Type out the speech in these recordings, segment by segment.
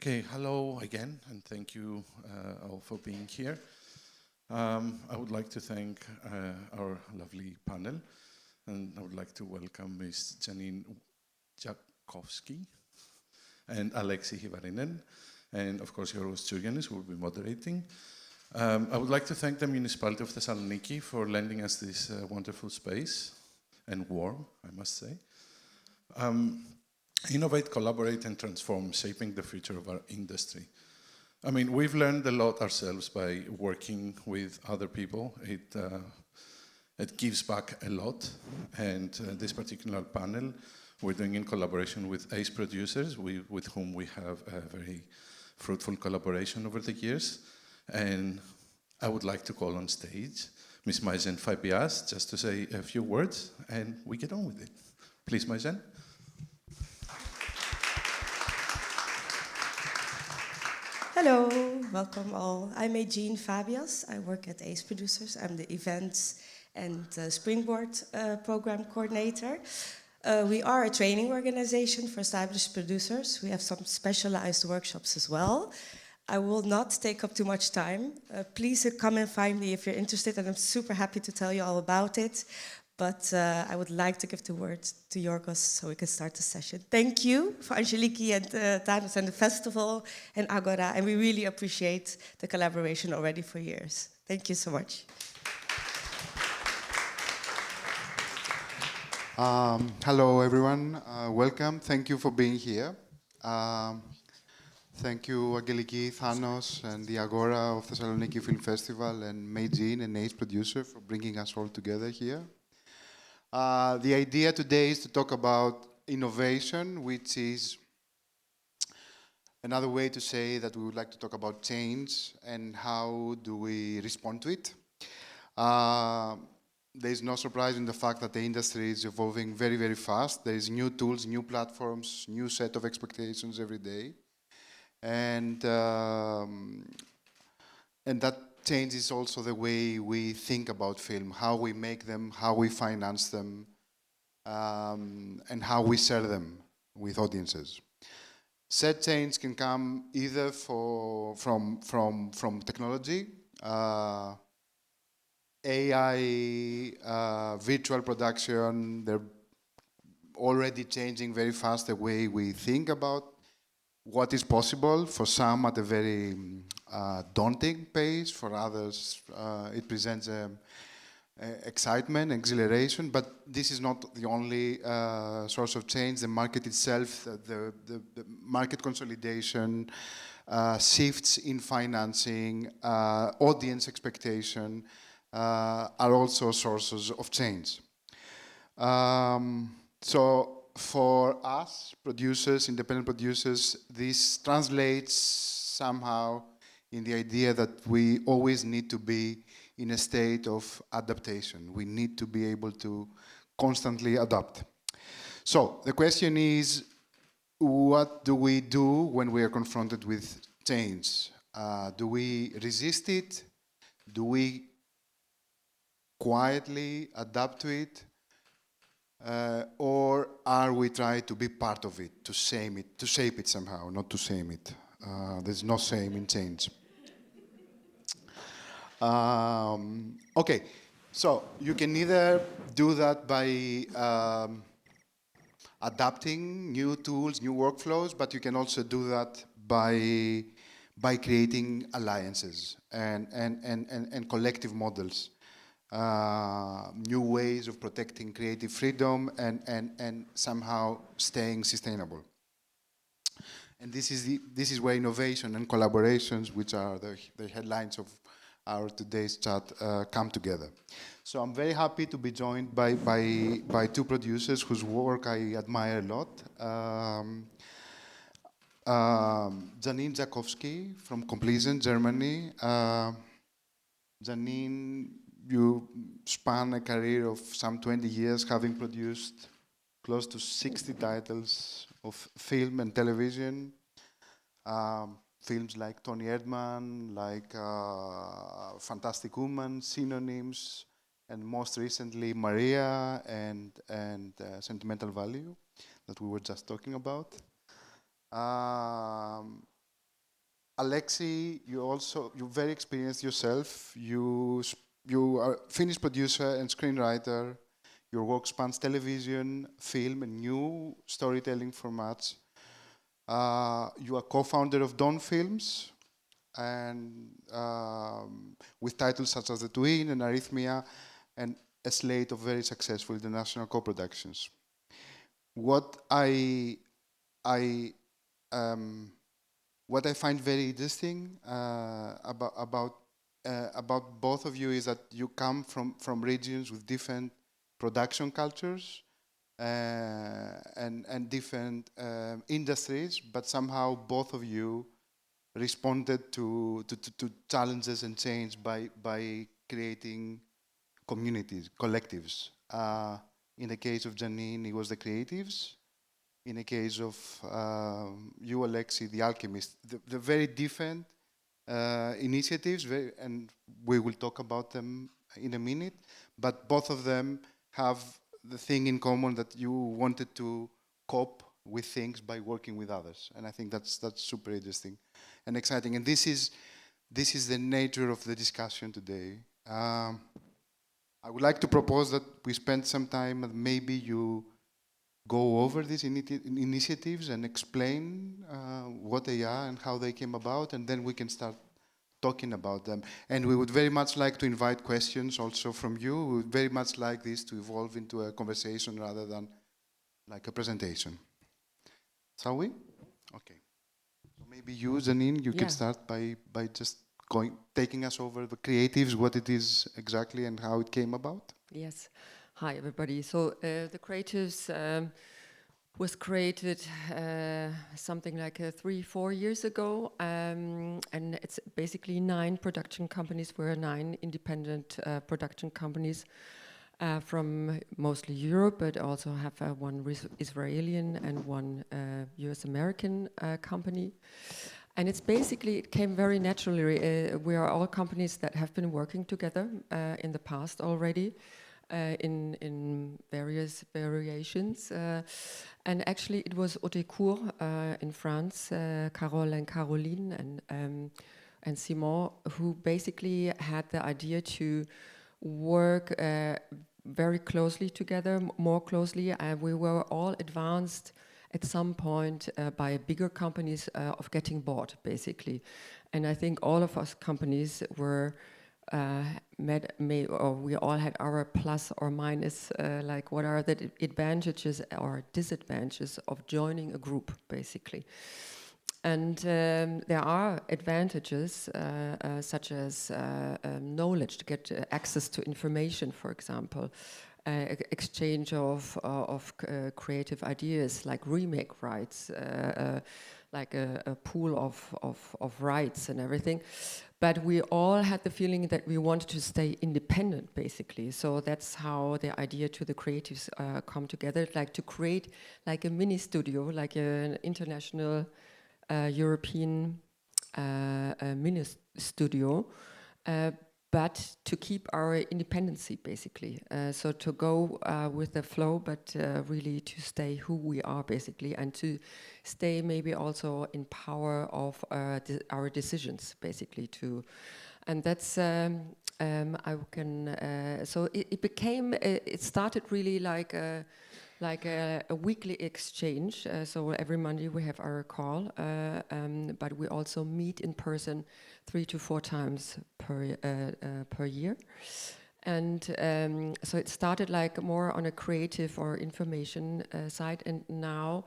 Okay, hello again, and thank you all for being here. I would like to thank our lovely panel, and I would like to welcome Ms. Janine Jackowski and Aleksi Hyvärinen, and of course your host Janis, who will be moderating. I would like to thank the Municipality of Thessaloniki for lending us this wonderful space, and warm, I must say. Innovate, collaborate, and transform, shaping the future of our industry. I mean, we've learned a lot ourselves by working with other people. It gives back a lot, and this particular panel we're doing in collaboration with ACE producers, with whom we have a very fruitful collaboration over the years. And I would like to call on stage Ms. Maizen Fabias just to say a few words, and we get on with it. Please, Maizen. Hello, welcome all. I'm Janine Fabias. I work at ACE Producers. I'm the events and springboard program coordinator. We are a training organization for established producers. We have some specialized workshops as well. I will not take up too much time. Please come and find me if you're interested, and I'm super happy to tell you all about it. But I would like to give the word to Yorgos so we can start the session. Thank you for Angeliki and Thanos and the festival and Agora, and we really appreciate the collaboration already for years. Thank you so much. Hello, everyone. Welcome. Thank you for being here. Thank you, Angeliki, Thanos, and the Agora of Thessaloniki Film Festival, and Jean and ACE Producer for bringing us all together here. The idea today is to talk about innovation, which is another way to say that we would like to talk about change and how do we respond to it. There is no surprise in the fact that the industry is evolving very, very fast. There is new tools, new platforms, new set of expectations every day. And that changes also the way we think about film, how we make them, how we finance them, and how we sell them with audiences. Said change can come either from technology, AI, virtual production. They're already changing very fast the way we think about what is possible. For some at a very daunting pace, for others it presents excitement, exhilaration, but this is not the only source of change. The market itself, the market consolidation, shifts in financing, audience expectation are also sources of change. So for us, producers, independent producers, this translates somehow in the idea that we always need to be in a state of adaptation. We need to be able to constantly adapt. So the question is, what do we do when we are confronted with change? Do we resist it? Do we quietly adapt to it? Or are we trying to be part of it, to shape it somehow, not to shame it? There's no shame in change. Okay, so you can either do that by adapting new tools, new workflows, but you can also do that by creating alliances and collective models. New ways of protecting creative freedom and somehow staying sustainable. And this is where innovation and collaborations, which are the headlines of our today's chat, come together. So I'm very happy to be joined by two producers whose work I admire a lot. Janine Jackowski from Komplizen, Germany. Janine, you span a career of some 20 years, having produced close to 60 titles of film and television. Films like Tony Erdmann, like Fantastic Woman, Synonyms, and most recently Maria and Sentimental Value that we were just talking about. Aleksi, you're very experienced yourself. You are a Finnish producer and screenwriter. Your work spans television, film, and new storytelling formats. You are co-founder of Dawn Films, and with titles such as The Twin and Arrhythmia, and a slate of very successful international co-productions. What I find very interesting about both of you is that you come from regions with different production cultures and different industries, but somehow both of you responded to challenges and change by creating communities, collectives. In the case of Janine, it was the creatives. In the case of you, Aleksi, the Alchemist. The very different initiatives, and we will talk about them in a minute, but both of them have the thing in common that you wanted to cope with things by working with others. And I think that's super interesting and exciting. And this is the nature of the discussion today. I would like to propose that we spend some time, maybe you go over these initiatives and explain what they are and how they came about, and then we can start talking about them. And we would very much like to invite questions also from you. We would very much like this to evolve into a conversation rather than like a presentation. Shall we? Okay. So maybe you, Janine, you can start by just taking us over the creatives, what it is exactly and how it came about. Yes. Hi, everybody. So the Creatives was created something like 3-4 years ago, and it's basically 9 production companies. We're 9 independent production companies from mostly Europe, but also have one Israeli and one US-American company. And it's basically, it came very naturally. We are all companies that have been working together in the past already. In various variations, and actually it was Haute-Cour in France, Carole and Caroline and Simon, who basically had the idea to work very closely together, more closely. We were all advanced at some point by bigger companies of getting bored, basically. And I think all of us companies were we all had our plus or minus, like what are the advantages or disadvantages of joining a group, basically. And there are advantages such as knowledge, to get access to information, for example, exchange of creative ideas like remake rights, like a pool of rights and everything. But we all had the feeling that we wanted to stay independent, basically. So that's how the idea to the creatives come together, like to create like a mini studio, like an international European mini studio, but to keep our independency, basically. So to go with the flow, but really to stay who we are, basically, and to stay maybe also in power of our decisions, basically. And that's so it became. It started really like a weekly exchange. So every Monday we have our call, but we also meet in person 3 to 4 times per year. And so it started like more on a creative or information side, and now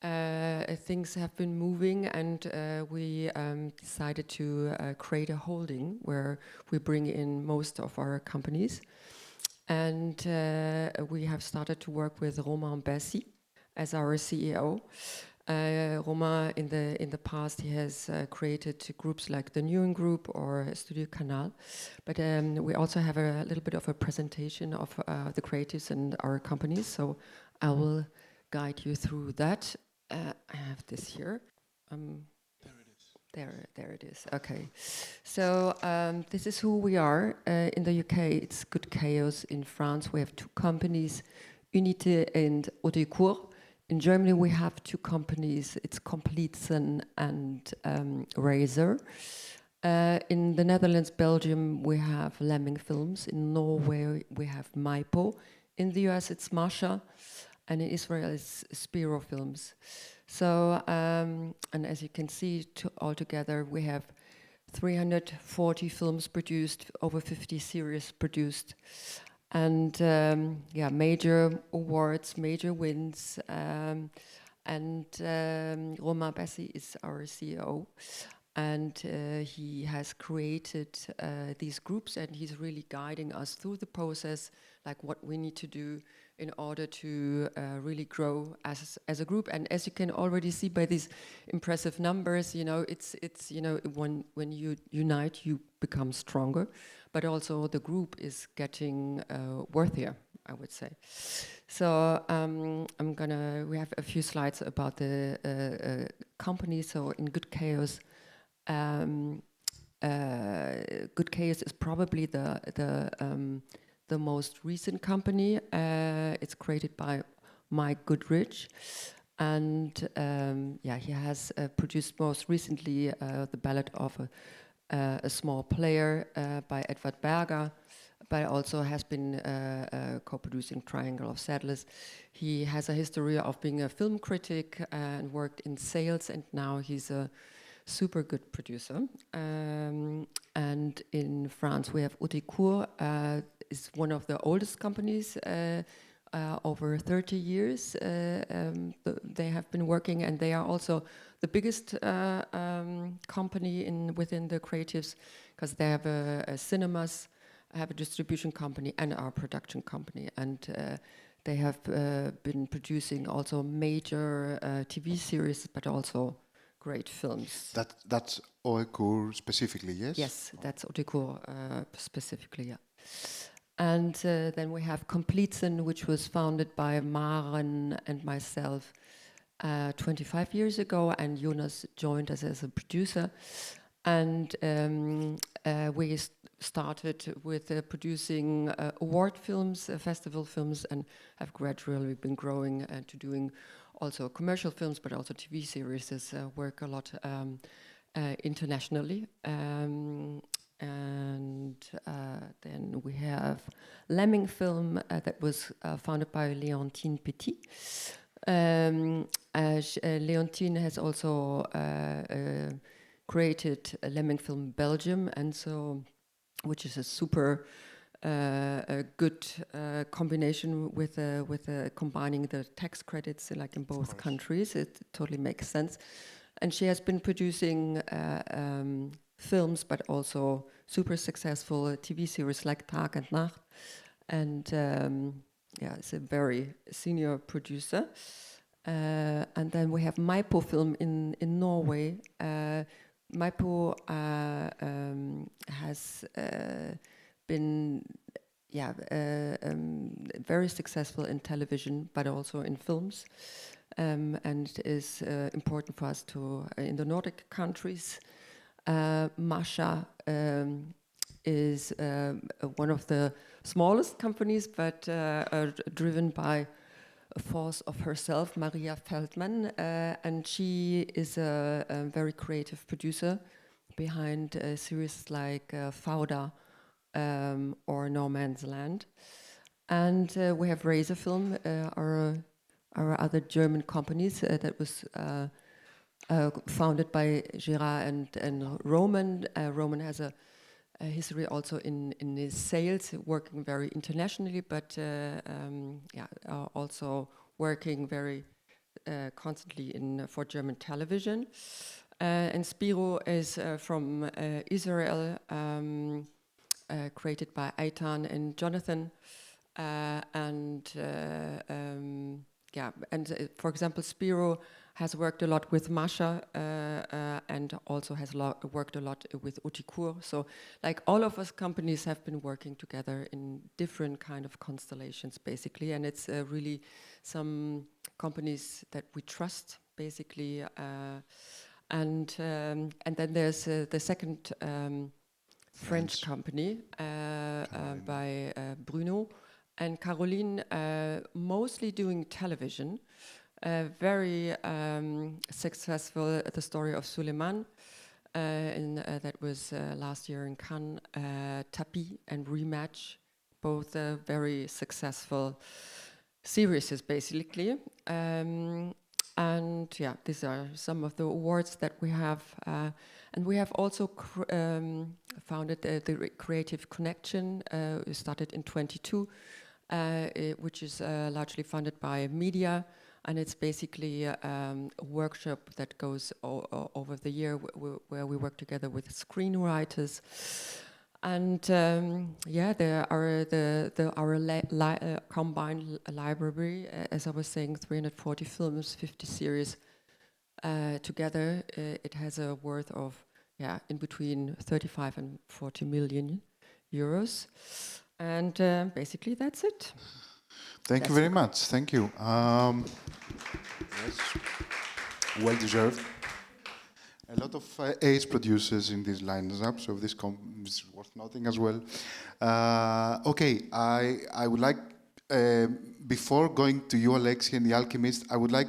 things have been moving, and we decided to create a holding where we bring in most of our companies. And we have started to work with Romain Bessi as our CEO. Romain, in the past, he has created groups like the Newen Group or Studio Canal. But we also have a little bit of a presentation of the creatives and our companies. So I will guide you through that. I have this here. There it is. Okay. So this is who we are. In the UK, it's Good Chaos. In France, we have 2 companies, Unité and Haute-Cour. in Germany we have two companies. It's Komplizen and Razor. In the Netherlands, Belgium, we have Lemming Films. In Norway, we have Maipo. In the US, it's Masha. And in Israel, it's Spiro Films. So, and as you can see, altogether, we have 340 films produced, over 50 series produced. And major awards, major wins. Romain Bassi is our CEO. And he has created these groups, and he's really guiding us through the process, like what we need to do in order to really grow as a group. And as you can already see by these impressive numbers, it's when you unite, you become stronger. But also the group is getting worthier, I would say. So we have a few slides about the company. So in Good Chaos. Good Chaos is probably the most recent company. It's created by Mike Goodrich, and he has produced most recently The Ballad of a Small Player by Edward Berger, but also has been co-producing Triangle of Sadness. He has a history of being a film critic and worked in sales, and now he's a super good producer. And in France we have Haute is one of the oldest companies, over 30 years they have been working, and they are also the biggest company within the creatives, because they have a cinemas, have a distribution company and our production company, and they have been producing also major TV series, but also great films. That's Oekur specifically, yes? Yes, that's Oekur specifically, yeah. And then we have Komplizen, which was founded by Maren and myself 25 years ago, and Jonas joined us as a producer. And we started with producing award films, festival films, and have gradually been growing to doing also commercial films, but also TV series. Work a lot internationally. And then we have Lemming Film that was founded by Leontine Petit. Leontine has also created Lemming Film Belgium, and so, which is a super a good combination with combining the tax credits, like in both countries. It totally makes sense. And she has been producing films, but also super successful TV series like Tag and Nacht. And it's a very senior producer. And then we have Maipo Film in Norway. Maipo has been very successful in television, but also in films, and is important for us in the Nordic countries. Masha is one of the smallest companies, but driven by a force of herself, Maria Feldman, and she is a very creative producer behind series like Fauda or No Man's Land. And we have Razor Film, our other German companies that was founded by Gérard and Roman. Roman has a history also in his sales, working very internationally, but also working very constantly for German television. And Spiro is from Israel, created by Eitan and Jonathan. For example, Spiro has worked a lot with Masha and also has worked a lot with Haute. So, like, all of us companies have been working together in different kind of constellations, basically, and it's really some companies that we trust, basically. And then there's the second French company by Bruno and Caroline, mostly doing television. Very successful, the story of Suleiman, that was last year in Cannes. Tapi and Rematch, both very successful series, basically. And yeah, these are some of the awards that we have. And we have also founded the Creative Connection. We started in 22, which is largely funded by media. And it's basically a workshop that goes over the year where we work together with screenwriters. And yeah, there are our combined library, as I was saying, 340 films, 50 series. Together, it has a worth of, in between 35 and 40 million euros. And basically, that's it. Thank you very much. Thank you. Yes, well deserved. A lot of ace producers in these lineup, so this is worth noting as well. Okay, I would like, before going to you, Aleksi, and the Alchemist, I would like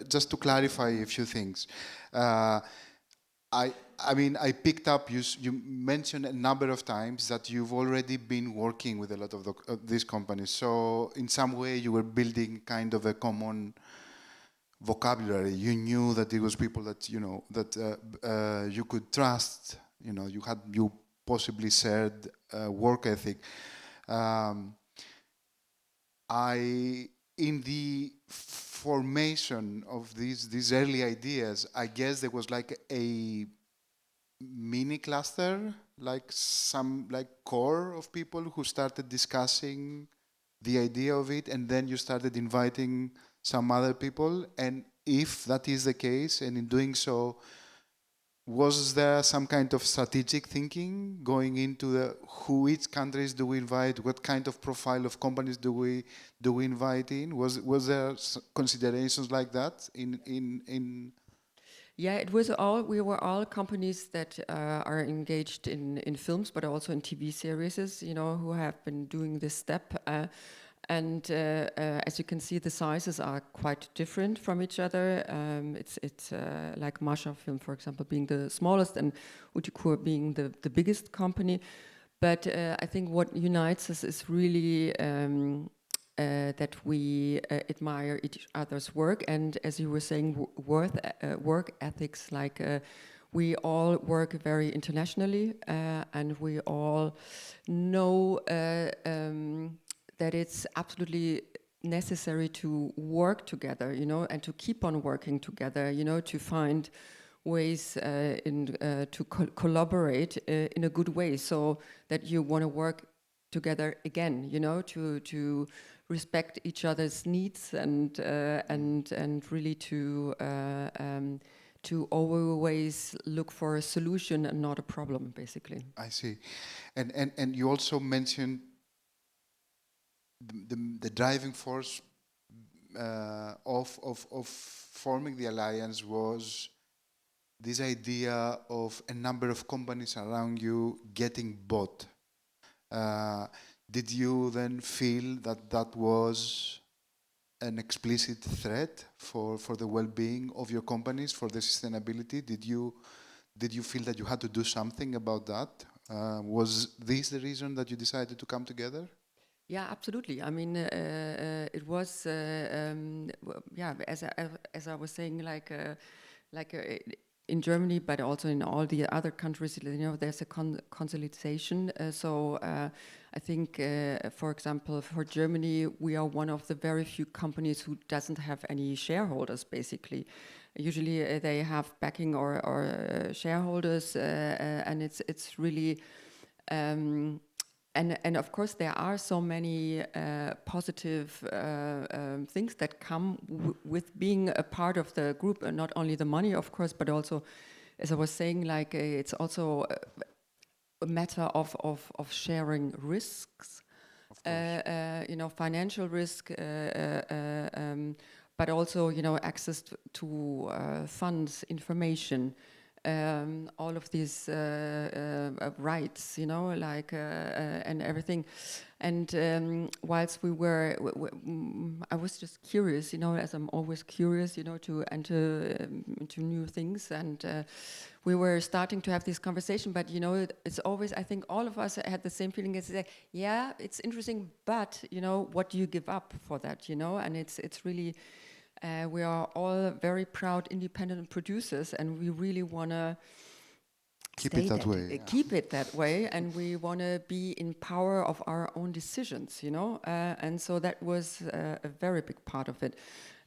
just to clarify a few things. I mean, I picked up, you mentioned a number of times that you've already been working with a lot of these companies. So in some way you were building kind of a common vocabulary. You knew that it was people that, you know, that you could trust, you know, you possibly shared work ethic. In the formation of these early ideas, I guess there was like a mini cluster, like some core of people who started discussing the idea of it, and then you started inviting some other people. And if that is the case, and in doing so, was there some kind of strategic thinking going into which countries do we invite, what kind of profile of companies do we invite in? Was there considerations like that in? Yeah, we were all companies that are engaged in films, but also in TV series, you know, who have been doing this step. And as you can see, the sizes are quite different from each other. It's like Masha Film, for example, being the smallest, and Utikur being the biggest company. But I think what unites us is really that we admire each other's work, and as you were saying, work ethics. Like we all work very internationally, and we all know that it's absolutely necessary to work together, you know, and to keep on working together, you know, to find ways to collaborate in a good way, so that you want to work together again, you know, to respect each other's needs and really to always look for a solution and not a problem, basically. I see, and you also mentioned the driving force of forming the alliance was this idea of a number of companies around you getting bought. Did you then feel that was an explicit threat for the well-being of your companies, for the sustainability? Did you feel that you had to do something about that? Was this the reason that you decided to come together? Yeah, absolutely. I mean, it was, as I was saying, in Germany, but also in all the other countries, you know, there's a consolidation. So I think, for example, for Germany, we are one of the very few companies who doesn't have any shareholders, basically. Usually they have backing or shareholders, and it's really... And of course, there are so many positive things that come with being a part of the group, and not only the money, of course, but also, as I was saying, like it's also a matter of sharing risks, you know, financial risk, but also, you know, access to funds, information. all of these rights, you know, like and everything. And whilst we were, I was just curious, you know, as I'm always curious, you know, to enter into new things. And we were starting to have this conversation, but, you know, it's always, I think all of us had the same feeling as, yeah, it's interesting, but, you know, what do you give up for that, you know? And it's really, we are all very proud independent producers, and we really want to keep it that way. Keep it that way, and we want to be in power of our own decisions, you know. And so that was a very big part of it.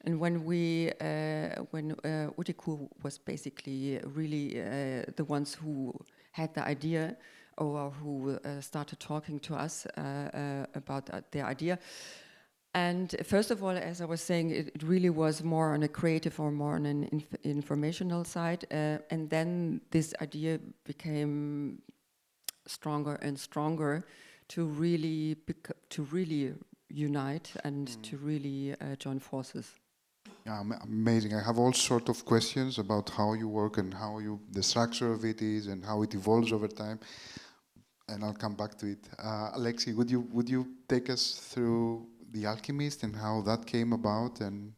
And when Utiku was basically really the ones who had the idea, or who started talking to us about the idea. And first of all, as I was saying, it really was more on a creative or more on an informational side. And then this idea became stronger and stronger to really unite and to really join forces. Yeah, amazing. I have all sorts of questions about how you work and how the structure of it is and how it evolves over time. And I'll come back to it. Aleksi, would you take us through the Alchemist and how that came about? And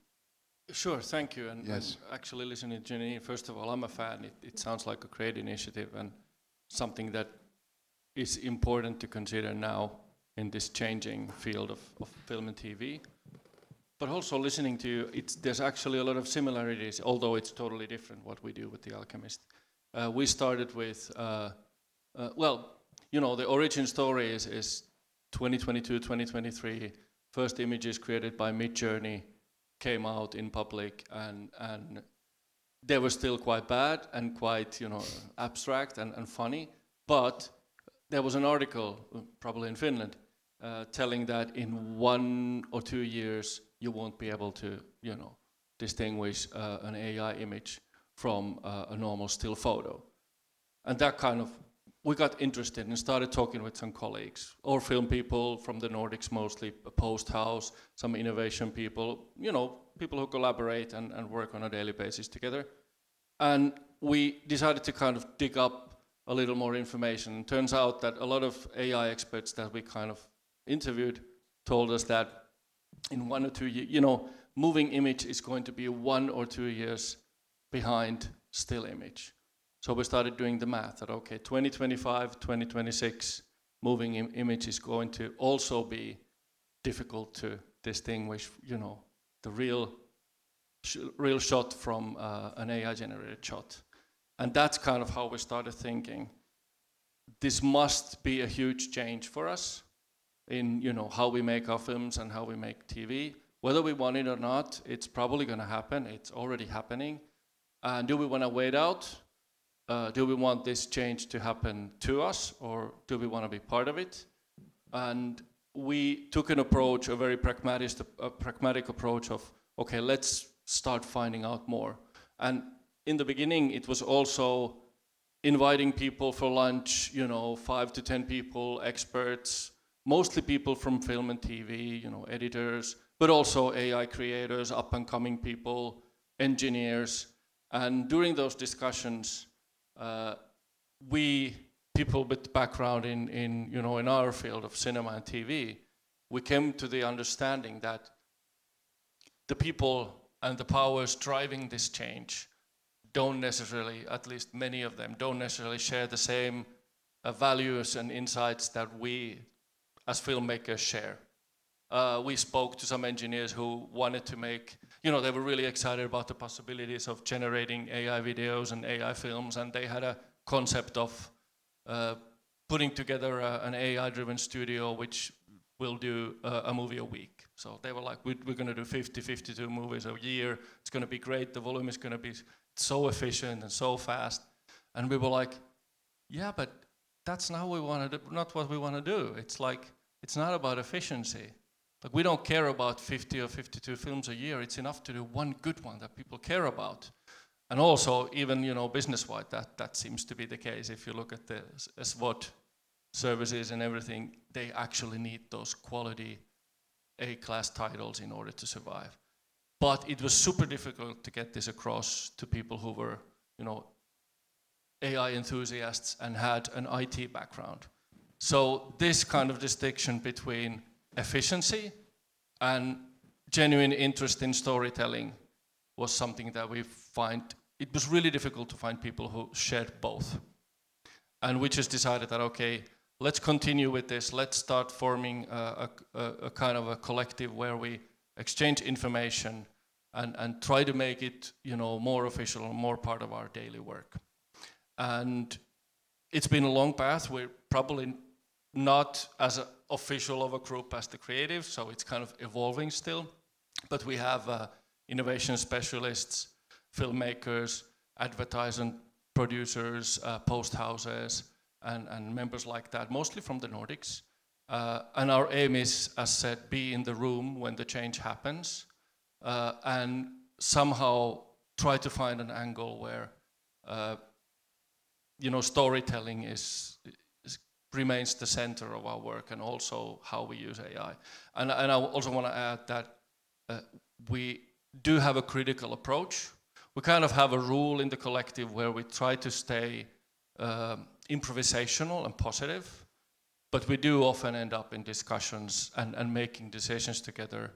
sure, thank you. And, yes. and actually listening to Janine, first of all, I'm a fan. It sounds like a great initiative and something that is important to consider now in this changing field of film and TV. But also listening to you, there's actually a lot of similarities, although it's totally different what we do with the Alchemist. We started with, well, you know, the origin story is 2022, 2023. First images created by Midjourney came out in public, and they were still quite bad and quite, you know, abstract and funny. But there was an article, probably in Finland, telling that in 1 or 2 years you won't be able to, you know, distinguish an AI image from a normal still photo. And that kind of, we got interested and started talking with some colleagues, or film people from the Nordics mostly, a post house, some innovation people, you know, people who collaborate and work on a daily basis together. And we decided to kind of dig up a little more information. It turns out that a lot of AI experts that we kind of interviewed told us that in 1 or 2 years, you know, moving image is going to be 1 or 2 years behind still image. So we started doing the math that, okay, 2025, 2026, moving image is going to also be difficult to distinguish, you know, the real shot from an AI-generated shot. And that's kind of how we started thinking. This must be a huge change for us in, you know, how we make our films and how we make TV. Whether we want it or not, it's probably going to happen. It's already happening. And do we want to wait out? Do we want this change to happen to us, or do we want to be part of it? And we took an approach, a very pragmatic approach of, okay, let's start finding out more. And in the beginning, it was also inviting people for lunch, you know, 5 to 10 people, experts, mostly people from film and TV, you know, editors, but also AI creators, up-and-coming people, engineers. And during those discussions, we, people with background in you know, in our field of cinema and TV, we came to the understanding that the people and the powers driving this change don't necessarily, at least many of them, don't necessarily share the same values and insights that we as filmmakers share. We spoke to some engineers who wanted to make, you know, they were really excited about the possibilities of generating AI videos and AI films, and they had a concept of putting together an AI-driven studio which will do a movie a week. So they were like, we're going to do 52 movies a year. It's going to be great. The volume is going to be so efficient and so fast. And we were like, yeah, but that's not what we want to do. It's like, it's not about efficiency. Like, we don't care about 50 or 52 films a year. It's enough to do one good one that people care about. And also, even, you know, business-wide, that seems to be the case. If you look at the SWOT services and everything, they actually need those quality A-class titles in order to survive. But it was super difficult to get this across to people who were, you know, AI enthusiasts and had an IT background. So this kind of distinction between efficiency and genuine interest in storytelling was something that we find, it was really difficult to find people who shared both. And we just decided that, okay, let's continue with this. Let's start forming a kind of a collective where we exchange information and try to make it, more official and more part of our daily work. And it's been a long path. We're probably not as official of a group as the creative, so it's kind of evolving still. But we have innovation specialists, filmmakers, advertising producers, post houses, and members like that, mostly from the Nordics. And our aim is, as said, be in the room when the change happens, and somehow try to find an angle where, storytelling remains the center of our work, and also how we use AI. And I also want to add that we do have a critical approach. We kind of have a rule in the collective where we try to stay improvisational and positive, but we do often end up in discussions and making decisions together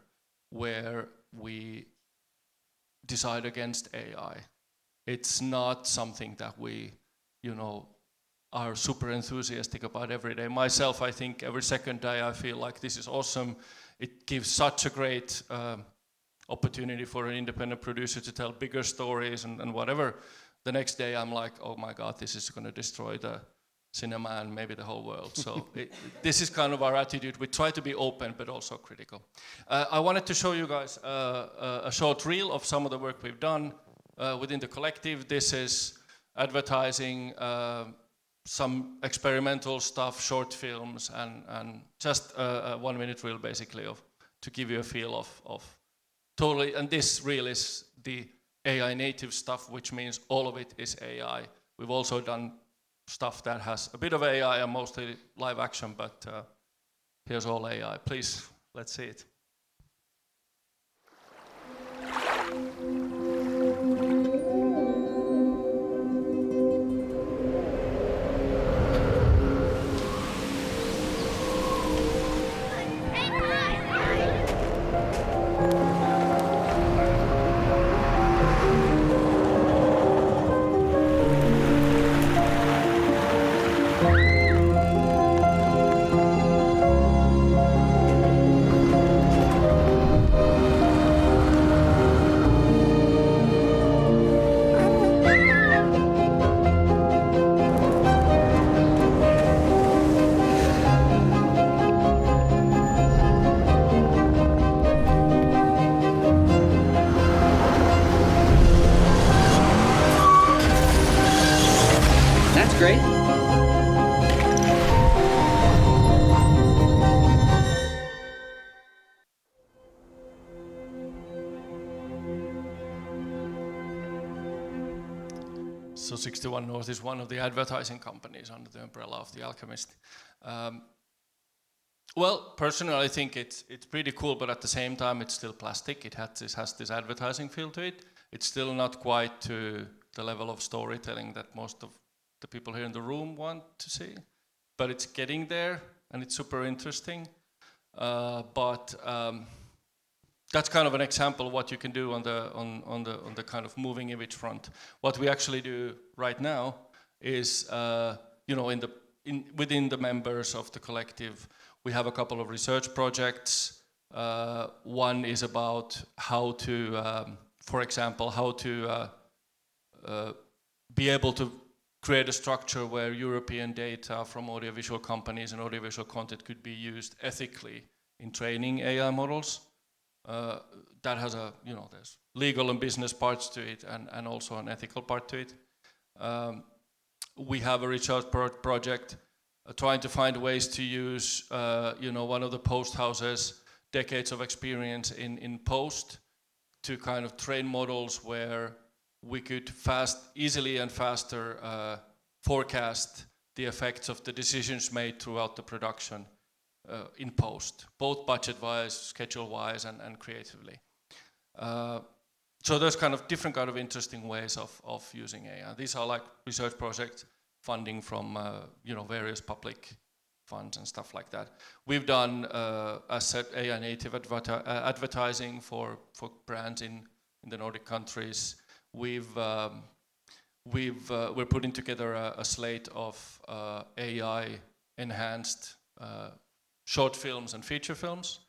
where we decide against AI. It's not something that we, are super enthusiastic about every day. Myself, I think every second day I feel like this is awesome. It gives such a great opportunity for an independent producer to tell bigger stories and whatever. The next day I'm like, oh my God, this is going to destroy the cinema and maybe the whole world. So this is kind of our attitude. We try to be open but also critical. I wanted to show you guys a short reel of some of the work we've done within the collective. This is advertising, some experimental stuff, short films, and just a 1 minute reel basically to give you a feel of totally. And this reel is the AI native stuff, which means all of it is AI. We've also done stuff that has a bit of AI and mostly live action, but here's all AI. Please, let's see it. Great. So 61 North is one of the advertising companies under the umbrella of the Alchemist. Well, personally, I think it's pretty cool, but at the same time, it's still plastic. It has this advertising feel to it. It's still not quite to the level of storytelling that most of the people here in the room want to see, but it's getting there, and it's super interesting. But that's kind of an example of what you can do on the kind of moving image front. What we actually do right now is, within the members of the collective, we have a couple of research projects. One is about how to, for example, how to be able to create a structure where European data from audiovisual companies and audiovisual content could be used ethically in training AI models. That has there's legal and business parts to it, and also an ethical part to it. We have a research project trying to find ways to use, one of the post houses' decades of experience in post to kind of train models where we could easily and faster forecast the effects of the decisions made throughout the production in post, both budget-wise, schedule-wise, and creatively. So there's kind of different kind of interesting ways of using AI. These are like research projects, funding from various public funds and stuff like that. We've done, as said, AI native advertising for brands in the Nordic countries. We're putting together a slate of AI enhanced short films and feature films,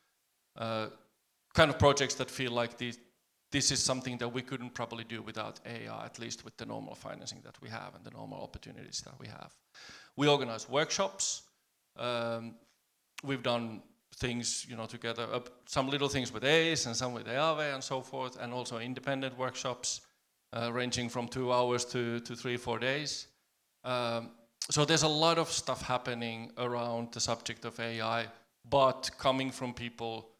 kind of projects that feel like this is something that we couldn't probably do without AI, at least with the normal financing that we have and the normal opportunities that we have. We organize workshops. We've done things, together, some little things with ACE and some with EAVE and so forth, and also independent workshops ranging from 2 hours to 3-4 days. So there's a lot of stuff happening around the subject of AI, but coming from people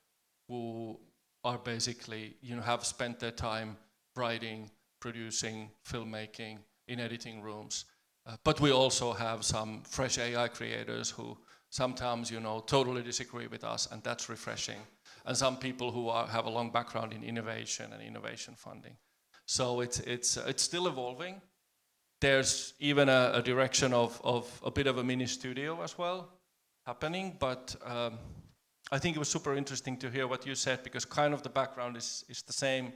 who are basically, have spent their time writing, producing, filmmaking, in editing rooms. But we also have some fresh AI creators who sometimes, totally disagree with us, and that's refreshing. And some people who have a long background in innovation and innovation funding. So it's still evolving. There's even a direction of a bit of a mini studio as well happening, but I think it was super interesting to hear what you said, because kind of the background is the same,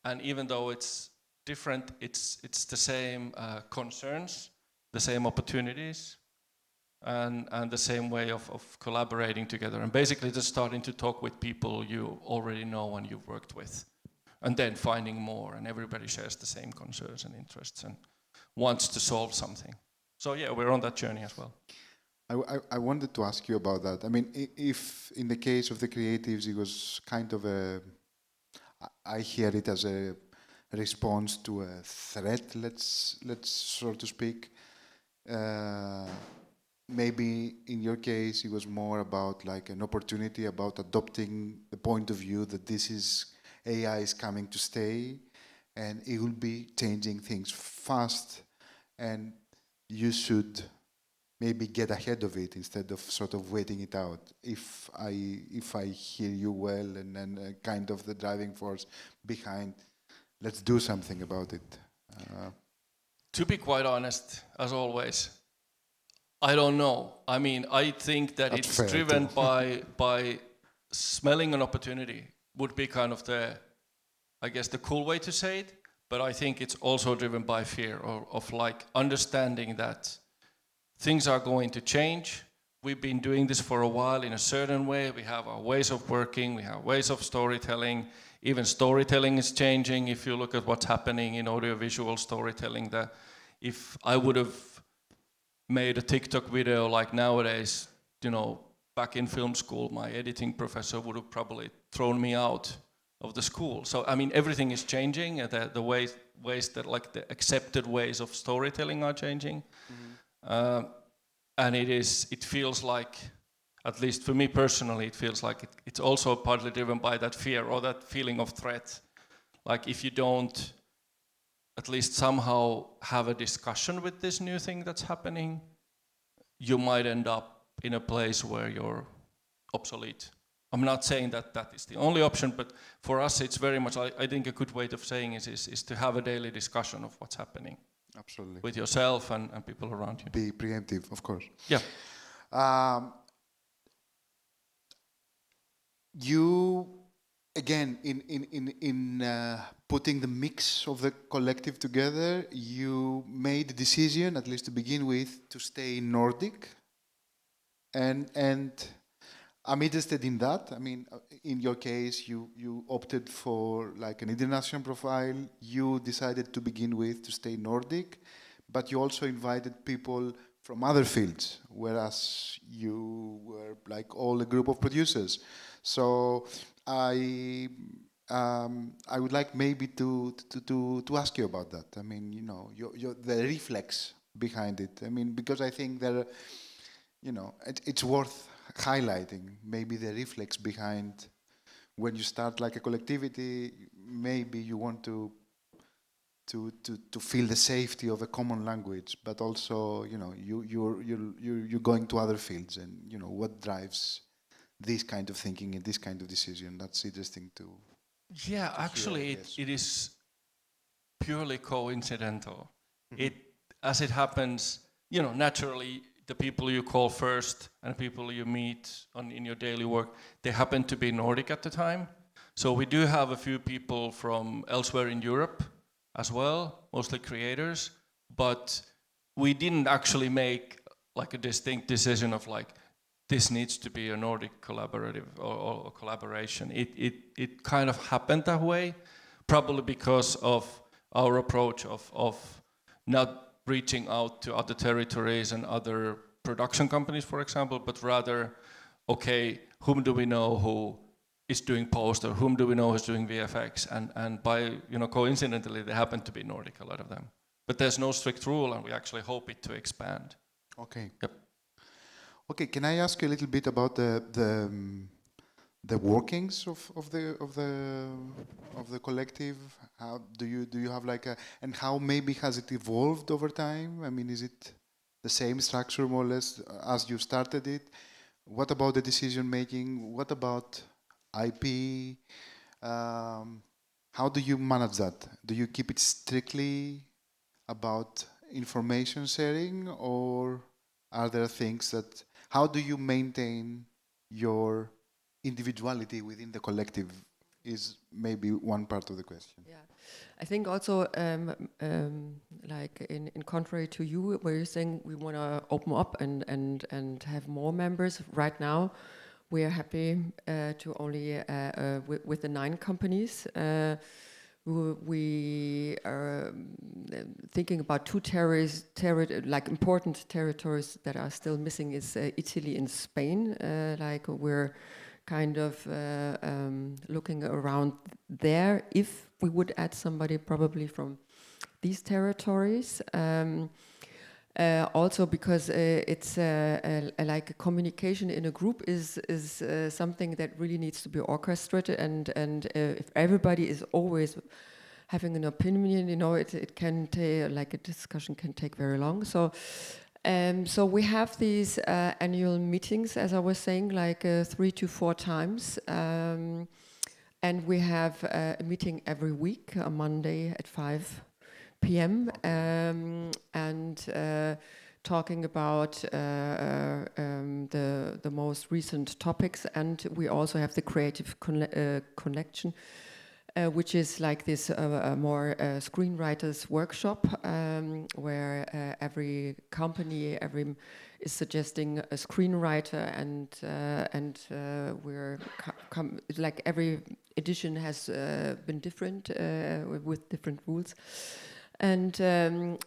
and even though it's different, it's the same concerns, the same opportunities, and the same way of collaborating together, and basically just starting to talk with people you already know and you've worked with, and then finding more, and everybody shares the same concerns and interests and wants to solve something. So yeah, we're on that journey as well. I wanted to ask you about that. I mean, if in the case of the creatives, it was kind of I hear it as a response to a threat, let's so to speak. Maybe in your case, it was more about like an opportunity about adopting the point of view that AI is coming to stay, and it will be changing things fast, and you should maybe get ahead of it instead of sort of waiting it out. If I hear you well, and then kind of the driving force behind, let's do something about it. To be quite honest, as always, I don't know. I mean, I think that That's it's driven by smelling an opportunity would be kind of the cool way to say it. But I think it's also driven by fear of like understanding that things are going to change. We've been doing this for a while in a certain way. We have our ways of working, we have ways of storytelling. Even storytelling is changing. If you look at what's happening in audiovisual storytelling, if I would have made a TikTok video like nowadays, back in film school, my editing professor would have probably thrown me out of the school. So, I mean, everything is changing. The ways that, like, the accepted ways of storytelling are changing. Mm-hmm. And it feels like, at least for me personally, it feels like it's also partly driven by that fear or that feeling of threat. Like, if you don't at least somehow have a discussion with this new thing that's happening, you might end up in a place where you're obsolete. I'm not saying that is the only option, but for us it's very much, I think a good way of saying it is to have a daily discussion of what's happening. Absolutely. With yourself and people around you. Be preemptive, of course. Yeah. You, again, in putting the mix of the collective together, you made the decision, at least to begin with, to stay Nordic. And I'm interested in that. I mean, in your case, you opted for like an international profile. You decided to begin with to stay Nordic, but you also invited people from other fields, whereas you were like all a group of producers. So I would like maybe to ask you about that. I mean, the reflex behind it. I mean, because I think that, it's worth highlighting maybe the reflex behind when you start like a collectivity. Maybe you want to feel the safety of a common language, but also you're going to other fields, and what drives this kind of thinking and this kind of decision. That's interesting to Yeah, actually, it is purely coincidental. As it happens, naturally, the people you call first and people you meet in your daily work, they happen to be Nordic at the time. So we do have a few people from elsewhere in Europe as well, mostly creators, but we didn't actually make like a distinct decision of like, this needs to be a Nordic collaborative or collaboration. It kind of happened that way, probably because of our approach of not reaching out to other territories and other production companies, for example, but rather, okay, whom do we know who is doing post, or whom do we know who's doing VFX? And by, coincidentally, they happen to be Nordic, a lot of them. But there's no strict rule, and we actually hope it to expand. Okay. Yep. Okay, can I ask you a little bit about the workings of the collective? How do you have like and how maybe has it evolved over time? I mean, is it the same structure more or less as you started it? What about the decision making? What about IP? How do you manage that? Do you keep it strictly about information sharing, or are there things that? How do you maintain your individuality within the collective? Is maybe one part of the question. Yeah, I think also, like in contrary to you, where you're saying we want to open up and have more members. Right now, we are happy to only with the 9 companies. We are thinking about 2 like important territories that are still missing is Italy and Spain. Like we're kind of looking around there if we would add somebody probably from these territories. Also because it's like a communication in a group is something that really needs to be orchestrated, and if everybody is always having an opinion, it can take, like a discussion can take very long. So we have these annual meetings, as I was saying, like 3 to 4 times, and we have a meeting every week, a Monday at 5 p.m. And talking about the most recent topics, and we also have the creative connection, which is like this more screenwriters workshop, where every company is suggesting a screenwriter, and we're like every edition has been different with different rules. And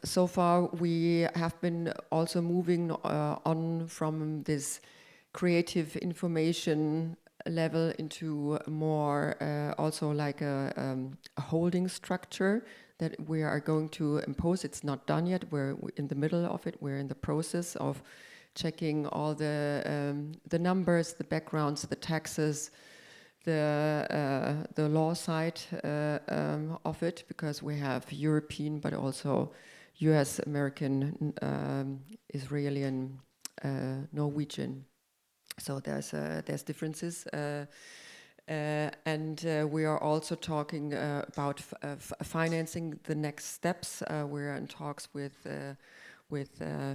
so far we have been also moving on from this creative information level into more also like a holding structure that we are going to impose. It's not done yet. We're in the middle of it. We're in the process of checking all the numbers, the backgrounds, the taxes, the law side of it, because we have European, but also US, American, Israeli, and Norwegian. So there's differences, and we are also talking about financing the next steps. We're in talks with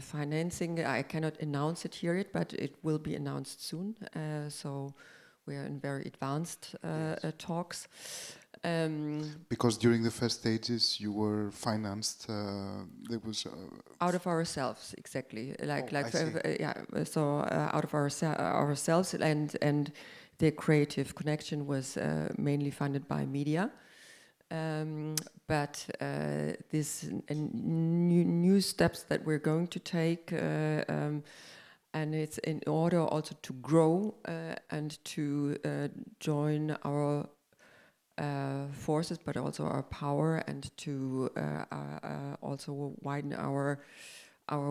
financing. I cannot announce it here yet, but it will be announced soon. So we are in very advanced talks. Because during the first stages you were financed, there was out of ourselves, exactly. So out of ourselves, and the creative connection was mainly funded by media. But these new steps that we're going to take, and it's in order also to grow and to join our forces, but also our power, and to also widen our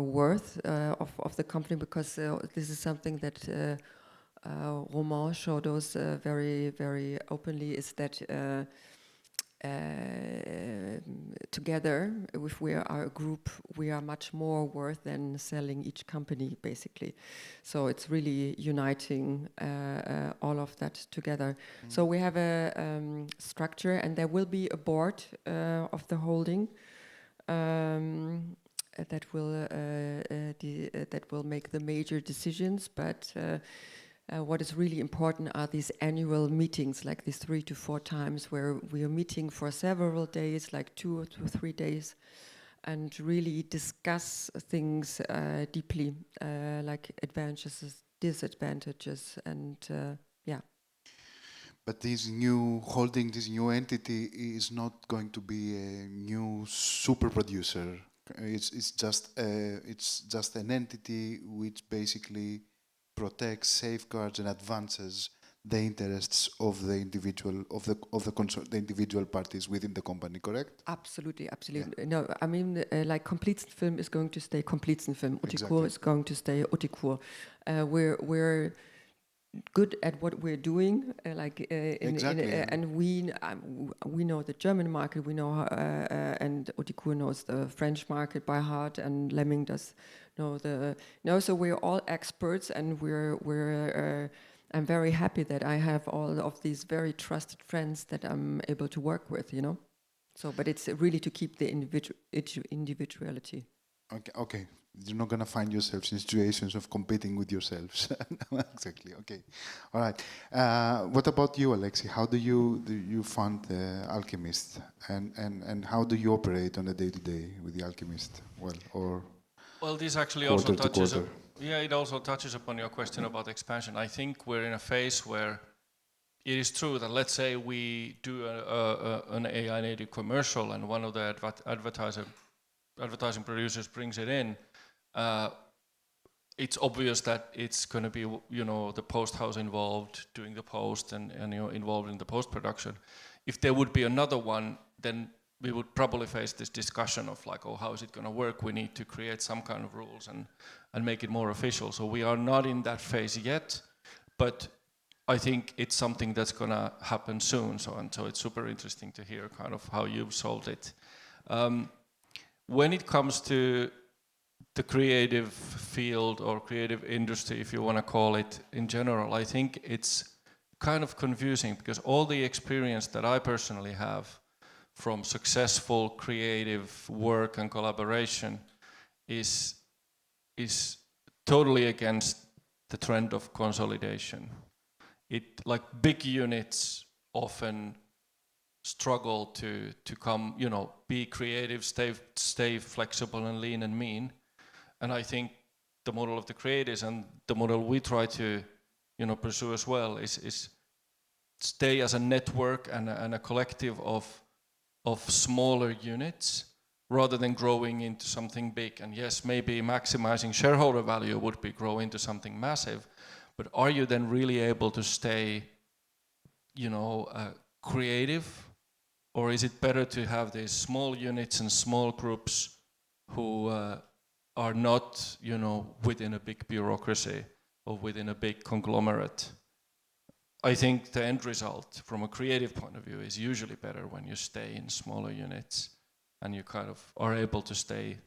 worth of the company, because this is something that Roman showed us very, very openly, is that together, if we are a group, we are much more worth than selling each company, basically. So it's really uniting all of that together. So we have a structure, and there will be a board of the holding that will make the major decisions, but what is really important are these annual meetings, like these 3 to 4 times, where we are meeting for several days, like 2 to 3 days, and really discuss things deeply, like advantages, disadvantages, and yeah. But this new holding, this new entity is not going to be a new super producer. It's just an entity which basically protects, safeguards, and advances the interests of the individual the individual parties within the company. Correct? Absolutely. Yeah. No, I mean, like Komplizen Film is going to stay Komplizen Film. Uticur Exactly. is going to stay Uticur. We're good at what we're doing, and we know the German market, we know, and Uticur knows the French market by heart, and Lemming does know so we're all experts, and I'm very happy that I have all of these very trusted friends that I'm able to work with, So, but it's really to keep the individuality. Okay. You're not going to find yourselves in situations of competing with yourselves. Exactly. Okay. All right. What about you, Aleksi? How do you fund the Alchemist, and how do you operate on a day-to-day with the Alchemist? Well, this actually quarter also to touches. quarter? It also touches upon your question about expansion. I think we're in a phase where it is true that, let's say we do an AI native commercial, and one of the advertising producers brings it in. It's obvious that it's going to be, the post house involved doing the post and involved in the post production. If there would be another one, then we would probably face this discussion of like, how is it going to work? We need to create some kind of rules and make it more official. So we are not in that phase yet, but I think it's something that's going to happen soon. So it's super interesting to hear kind of how you've solved it. When it comes to the creative field or creative industry, if you want to call it in general, I think it's kind of confusing, because all the experience that I personally have from successful creative work and collaboration is totally against the trend of consolidation. Like big units often struggle to come, be creative, stay flexible and lean and mean. And I think the model of the creators and the model we try to, pursue as well is stay as a network and a collective of smaller units rather than growing into something big. And yes, maybe maximizing shareholder value would be grow into something massive, but are you then really able to stay, creative? Or is it better to have these small units and small groups who are not, within a big bureaucracy or within a big conglomerate? I think the end result from a creative point of view is usually better when you stay in smaller units and you kind of are able to stay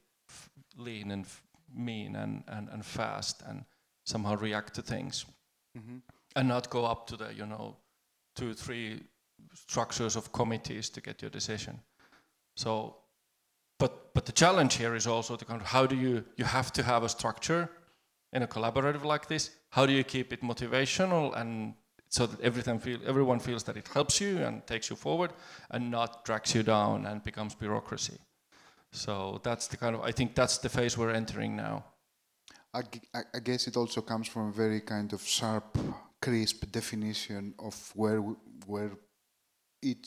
lean and mean and fast and somehow react to things, and not go up to the 2-3 structures of committees to get your decision. So, but the challenge here is also to kind of how do you have to have a structure in a collaborative like this. How do you keep it motivational and so that everyone feels that it helps you and takes you forward and not drags you down and becomes bureaucracy. So that's I think that's the phase we're entering now. I guess it also comes from a very kind of sharp, crisp definition of where it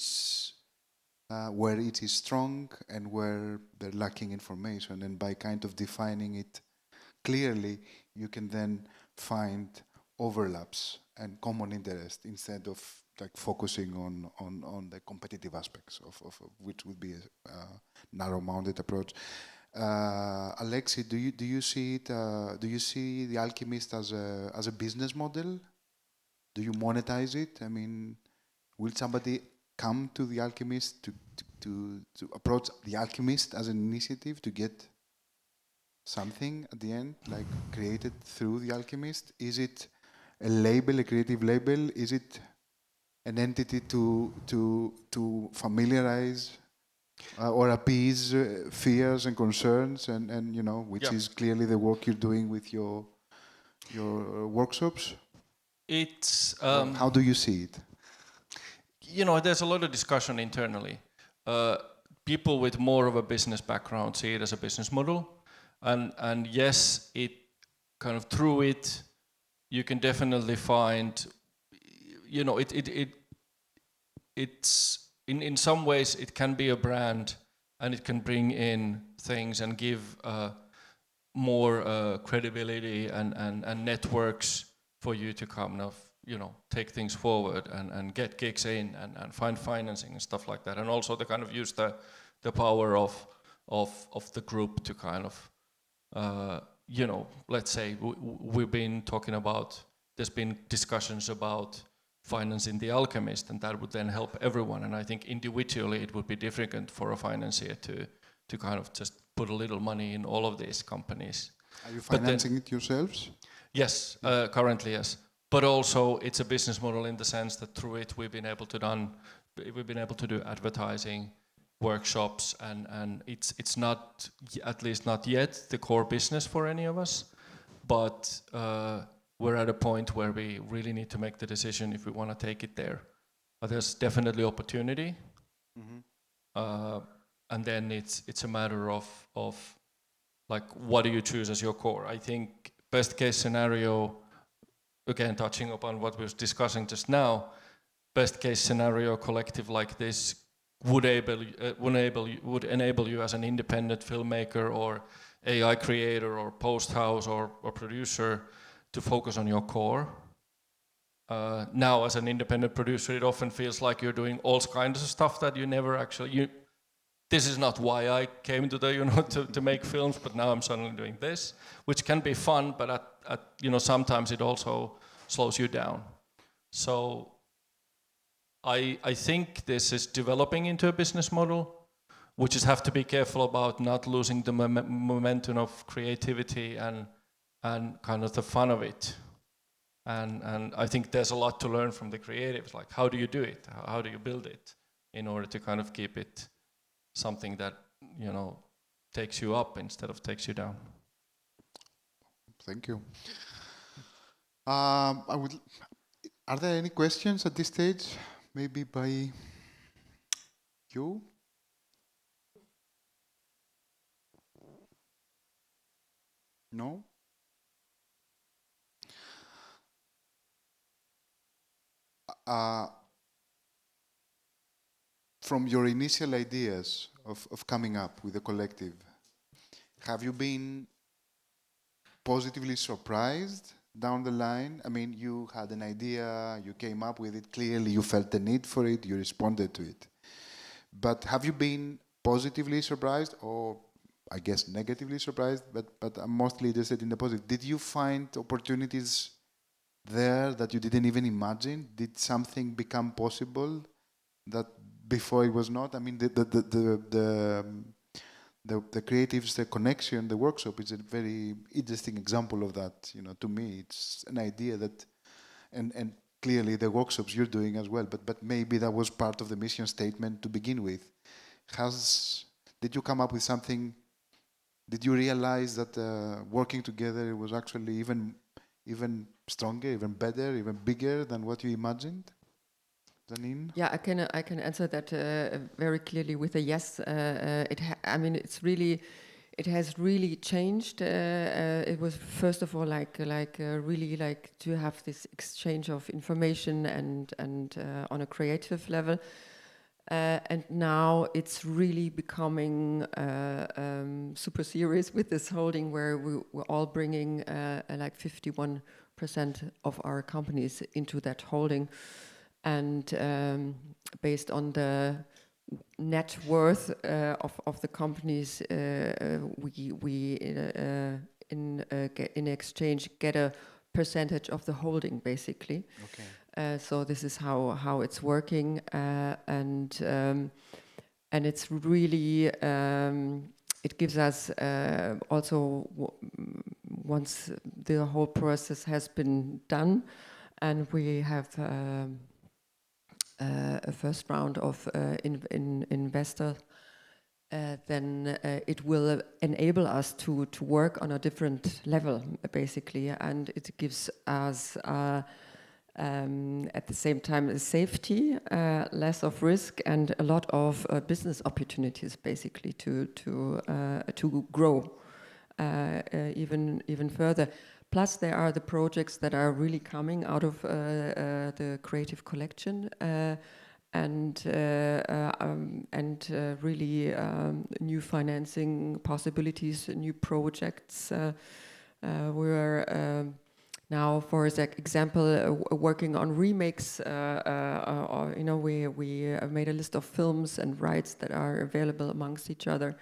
is strong and where they're lacking information. And by kind of defining it clearly, you can then find overlaps and common interest instead of like focusing on the competitive aspects of which would be a narrow-minded approach. Aleksi, do you see it? Do you see the Alchemist as a business model? Do you monetize it? I mean, will somebody come to the Alchemist, to approach the Alchemist as an initiative to get something at the end, like created through the Alchemist? Is it a label, a creative label? Is it an entity to familiarize or appease fears and concerns, and which is clearly the work you're doing with your workshops? It's how do you see it? There's a lot of discussion internally. People with more of a business background see it as a business model, and yes, it kind of through it you can definitely find, it's in some ways it can be a brand, and it can bring in things and give more credibility and networks for you to kind of take things forward and get gigs in and find financing and stuff like that, and also to kind of use the power of the group to kind of let's say we've been talking about, there's been discussions about financing the Alchemist, and that would then help everyone, and I think individually it would be difficult for a financier to kind of just put a little money in all of these companies. Are you financing it yourselves? Yes, currently yes. But also it's a business model in the sense that through it we've been able to do advertising, workshops, and it's not, at least not yet, the core business for any of us. But we're at a point where we really need to make the decision if we want to take it there. But there's definitely opportunity. And then it's a matter of like, what do you choose as your core? I think best case scenario, again touching upon what we were discussing just now, best case scenario collective like this would enable you as an independent filmmaker or AI creator or post house or producer to focus on your core. Now as an independent producer, it often feels like you're doing all kinds of stuff that you never actually, this is not why I came to the, to make films, but now I'm suddenly doing this, which can be fun, but at sometimes it also slows you down. So I think this is developing into a business model. We just have to be careful about not losing the momentum of creativity and kind of the fun of it. And I think there's a lot to learn from the creatives, like how do you do it? How do you build it in order to kind of keep it something that, takes you up instead of takes you down. Thank you. Are there any questions at this stage? Maybe by you? No? From your initial ideas of coming up with a collective, have you been positively surprised down the line? I mean, you had an idea, you came up with it, clearly you felt the need for it, you responded to it. But have you been positively surprised, or I guess negatively surprised, but I'm mostly interested in the positive. Did you find opportunities there that you didn't even imagine? Did something become possible that before it was not? I mean, the creatives, the connection, the workshop is a very interesting example of that. To me, it's an idea that, and clearly the workshops you're doing as well, but maybe that was part of the mission statement to begin with. Did you come up with something? Did you realize that working together was actually even stronger, even better, even bigger than what you imagined? Janine? Yeah, I can answer that very clearly with a yes. It has really changed. It was first of all really to have this exchange of information and on a creative level. And now it's really becoming super serious with this holding, where we're all bringing 51% of our companies into that holding. And based on the net worth of the companies, we in exchange get a percentage of the holding, basically. Okay. So this is how it's working, and it's really it gives us also once the whole process has been done, and we have a first round of investors. Then it will enable us to work on a different level, basically, and it gives us at the same time safety, less of risk, and a lot of business opportunities, basically, to grow even further. Plus, there are the projects that are really coming out of the creative collection. And really new financing possibilities, new projects. We're now, for example, working on remakes. Or, we made a list of films and rights that are available amongst each other.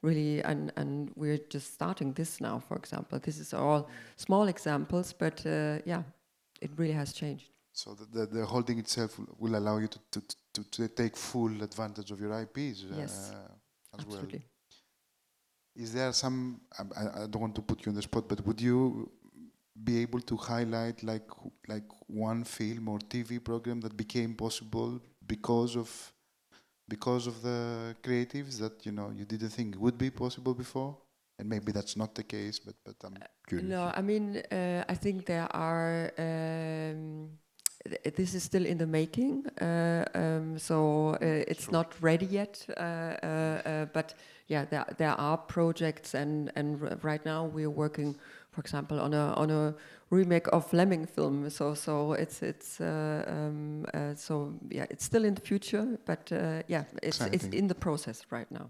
Really, and we're just starting this now. For example, this is all small examples, but yeah, it really has changed. So the holding itself will allow you to take full advantage of your IPs yes, as absolutely. Well. Is there some, I don't want to put you on the spot, but would you be able to highlight like one film or TV program that became possible because of the creatives that you didn't think would be possible before? And maybe that's not the case, but I'm curious. No, I mean, I think there are... this is still in the making, so it's not ready yet. But yeah, there are projects, and right now we're working, for example, on a remake of Lemming film. So it's so yeah, it's still in the future, but yeah, it's in the process right now.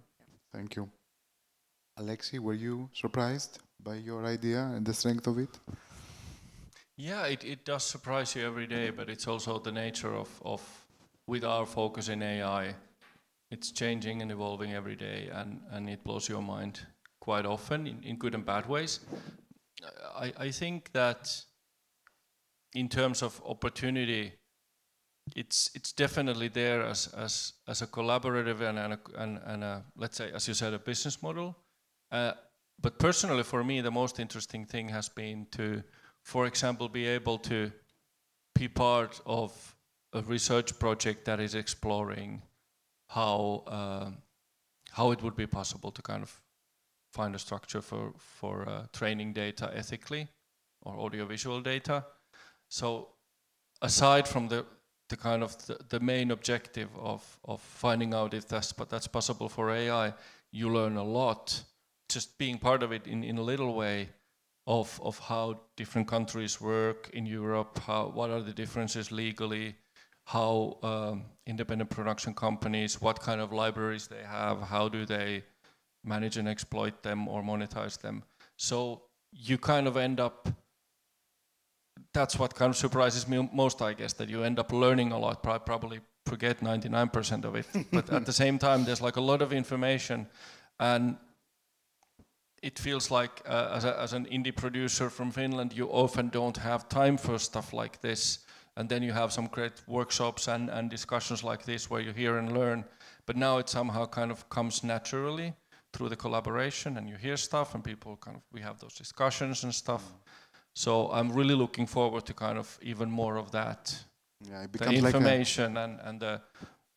Thank you. Aleksi, were you surprised by your idea and the strength of it? Yeah, it does surprise you every day, but it's also the nature of with our focus in AI, it's changing and evolving every day, and it blows your mind quite often in good and bad ways. I think that in terms of opportunity, it's definitely there as a collaborative and a, let's say, as you said, a business model. But personally, for me, the most interesting thing has been to, for example, be able to be part of a research project that is exploring how it would be possible to kind of find a structure for training data ethically or audiovisual data. So aside from the kind of the main objective of finding out if that's possible for AI, you learn a lot just being part of it in a little way of how different countries work in Europe, what are the differences legally, how independent production companies, what kind of libraries they have, how do they manage and exploit them or monetize them. So you kind of end up, that's what kind of surprises me most, I guess, that you end up learning a lot, probably forget 99% of it. But at the same time, there's like a lot of information, and it feels like as an indie producer from Finland, you often don't have time for stuff like this. And then you have some great workshops and discussions like this where you hear and learn. But now it somehow kind of comes naturally through the collaboration, and you hear stuff and people kind of, we have those discussions and stuff. So I'm really looking forward to kind of even more of that. Yeah, it the becomes information and the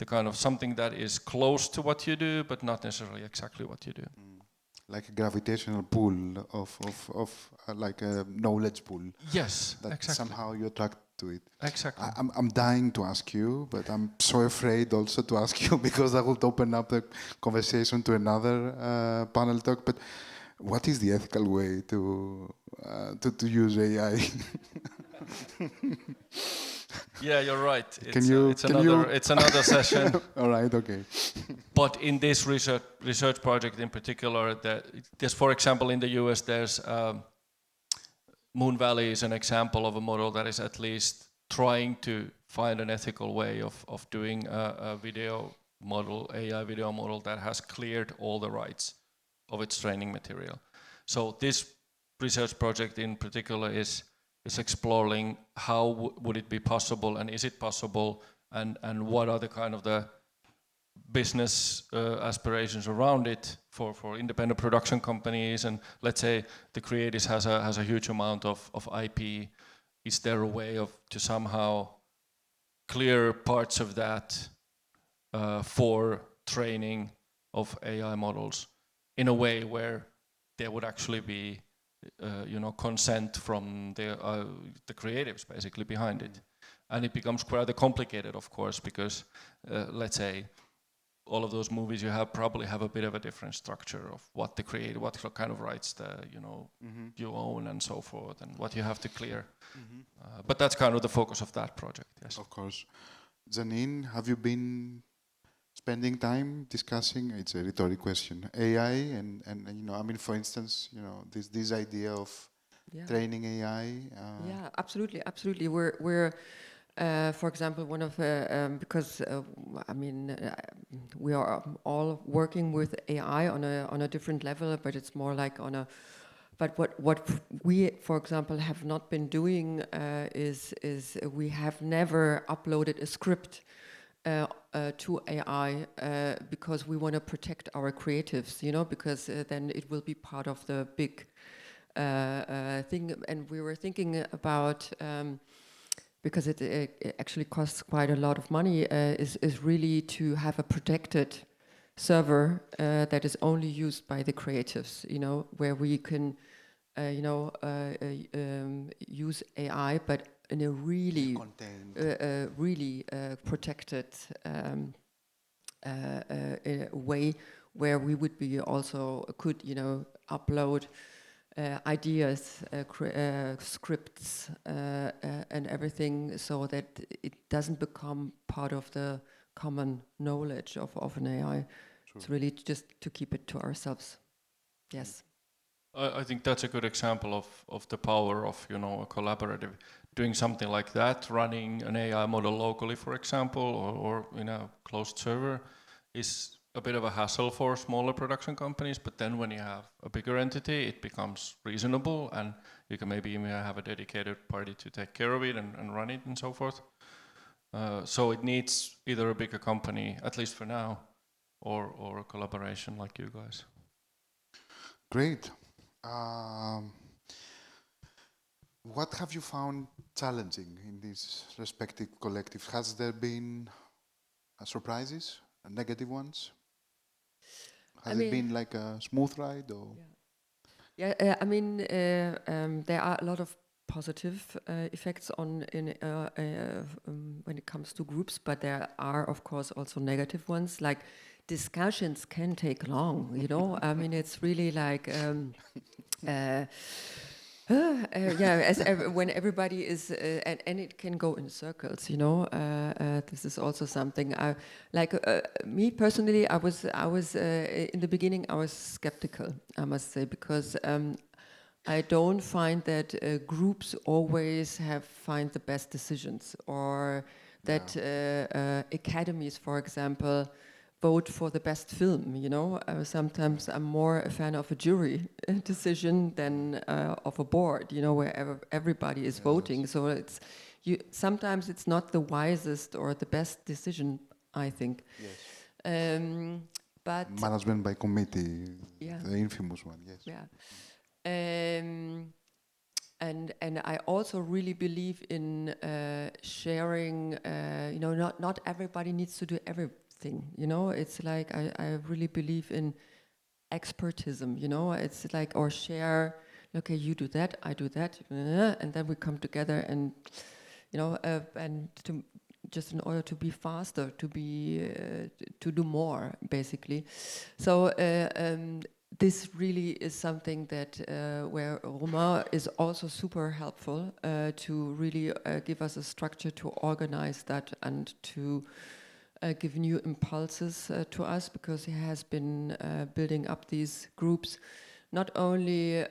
kind of something that is close to what you do, but not necessarily exactly what you do. Like a gravitational pull of like a knowledge pool. Yes, that exactly. Somehow you attract to it. Exactly. I'm dying to ask you, but I'm so afraid also to ask you because that would open up the conversation to another panel talk. But what is the ethical way to use AI? Yeah, you're right. It's another session. All right, okay. But in this research project in particular, there's, for example, in the US, there's Moon Valley is an example of a model that is at least trying to find an ethical way of doing a video model, AI video model that has cleared all the rights of its training material. So this research project in particular is is exploring how would it be possible, and is it possible, and what are the kind of the business aspirations around it for independent production companies. And let's say the creatives has a huge amount of IP. Is there a way to somehow clear parts of that for training of AI models in a way where there would actually be consent from the creatives basically behind it? And it becomes quite complicated, of course, because let's say all of those movies probably have a bit of a different structure of what kind of rights you own and so forth, and what you have to clear. But that's kind of the focus of that project. Yes, of course. Janine, have you been spending time discussing? It's a rhetorical question. AI and I mean, for instance, this idea of training AI. Yeah, absolutely. We're for example, one of because we are all working with AI on a different level, but it's more like on a. But what we, for example, have not been doing is we have never uploaded a script to AI because we want to protect our creatives, because then it will be part of the big thing. And we were thinking about. Because it actually costs quite a lot of money, is really to have a protected server that is only used by the creatives, where we can, use AI, but in a really, really protected way, where we would be also could, upload ideas, scripts, and everything, so that it doesn't become part of the common knowledge of an AI. True. It's really just to keep it to ourselves. Yes. I think that's a good example of the power of a collaborative, doing something like that, running an AI model locally, for example, or in a closed server, is a bit of a hassle for smaller production companies, but then when you have a bigger entity, it becomes reasonable, and you can maybe even have a dedicated party to take care of it and run it and so forth. So it needs either a bigger company, at least for now, or a collaboration like you guys. Great. What have you found challenging in these respective collectives? Has there been surprises, negative ones? Has it been like a smooth ride, or? There are a lot of positive effects when it comes to groups, but there are, of course, also negative ones. Like discussions can take long. It's really like. When everybody is, and it can go in circles, this is also something. Me personally, I was in the beginning, I was skeptical, I must say, because I don't find that groups always find the best decisions, or that academies, for example, vote for the best film. Sometimes I'm more a fan of a jury decision than of a board, where everybody is voting. So sometimes it's not the wisest or the best decision, I think. Yes. But management by committee, the infamous one. Yes. Yeah. And I also really believe in sharing. Not everybody needs to do everything. It's like I really believe in expertism. It's like, or share. Okay, you do that, I do that, and then we come together and and to just in order to be faster, to do more, basically. So this really is something that where Romain is also super helpful to really give us a structure to organize that and to give new impulses to us, because he has been building up these groups, not only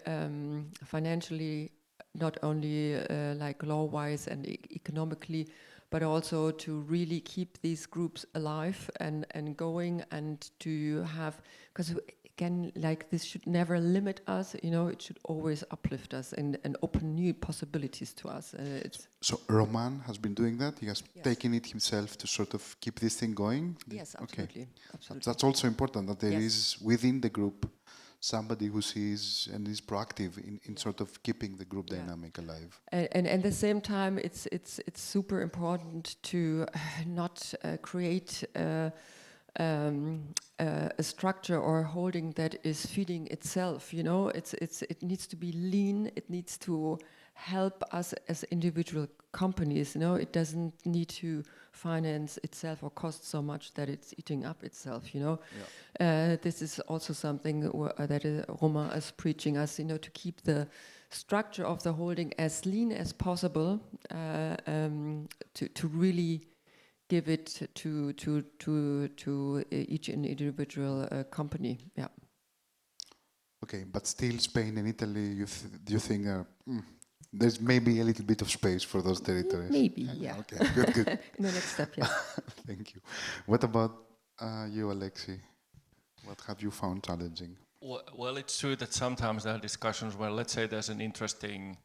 financially, not only like law-wise and economically, but also to really keep these groups alive and going, and to have, because again, like this should never limit us. You know, it should always uplift us and open new possibilities to us. So Roman has been doing that. He has Yes. taken it himself to sort of keep this thing going. Yes, Okay. absolutely. Absolutely. That's also important that there Yes. is within the group somebody who sees and is proactive in sort of keeping the group dynamic alive. And at the same time, it's super important to not create a structure or a holding that is feeding itself. You know, it needs to be lean. It needs to help us as individual companies. You know, it doesn't need to finance itself or cost so much that it's eating up itself. You know, this is also something that Romain is preaching us. You know, to keep the structure of the holding as lean as possible, to really give it to each individual company. Yeah. Okay, but still Spain and Italy, do you think there's maybe a little bit of space for those territories? Maybe, yeah. Okay, good. In the next step, yeah. Thank you. What about you, Aleksi? What have you found challenging? Well, it's true that sometimes there are discussions where, let's say there's an interesting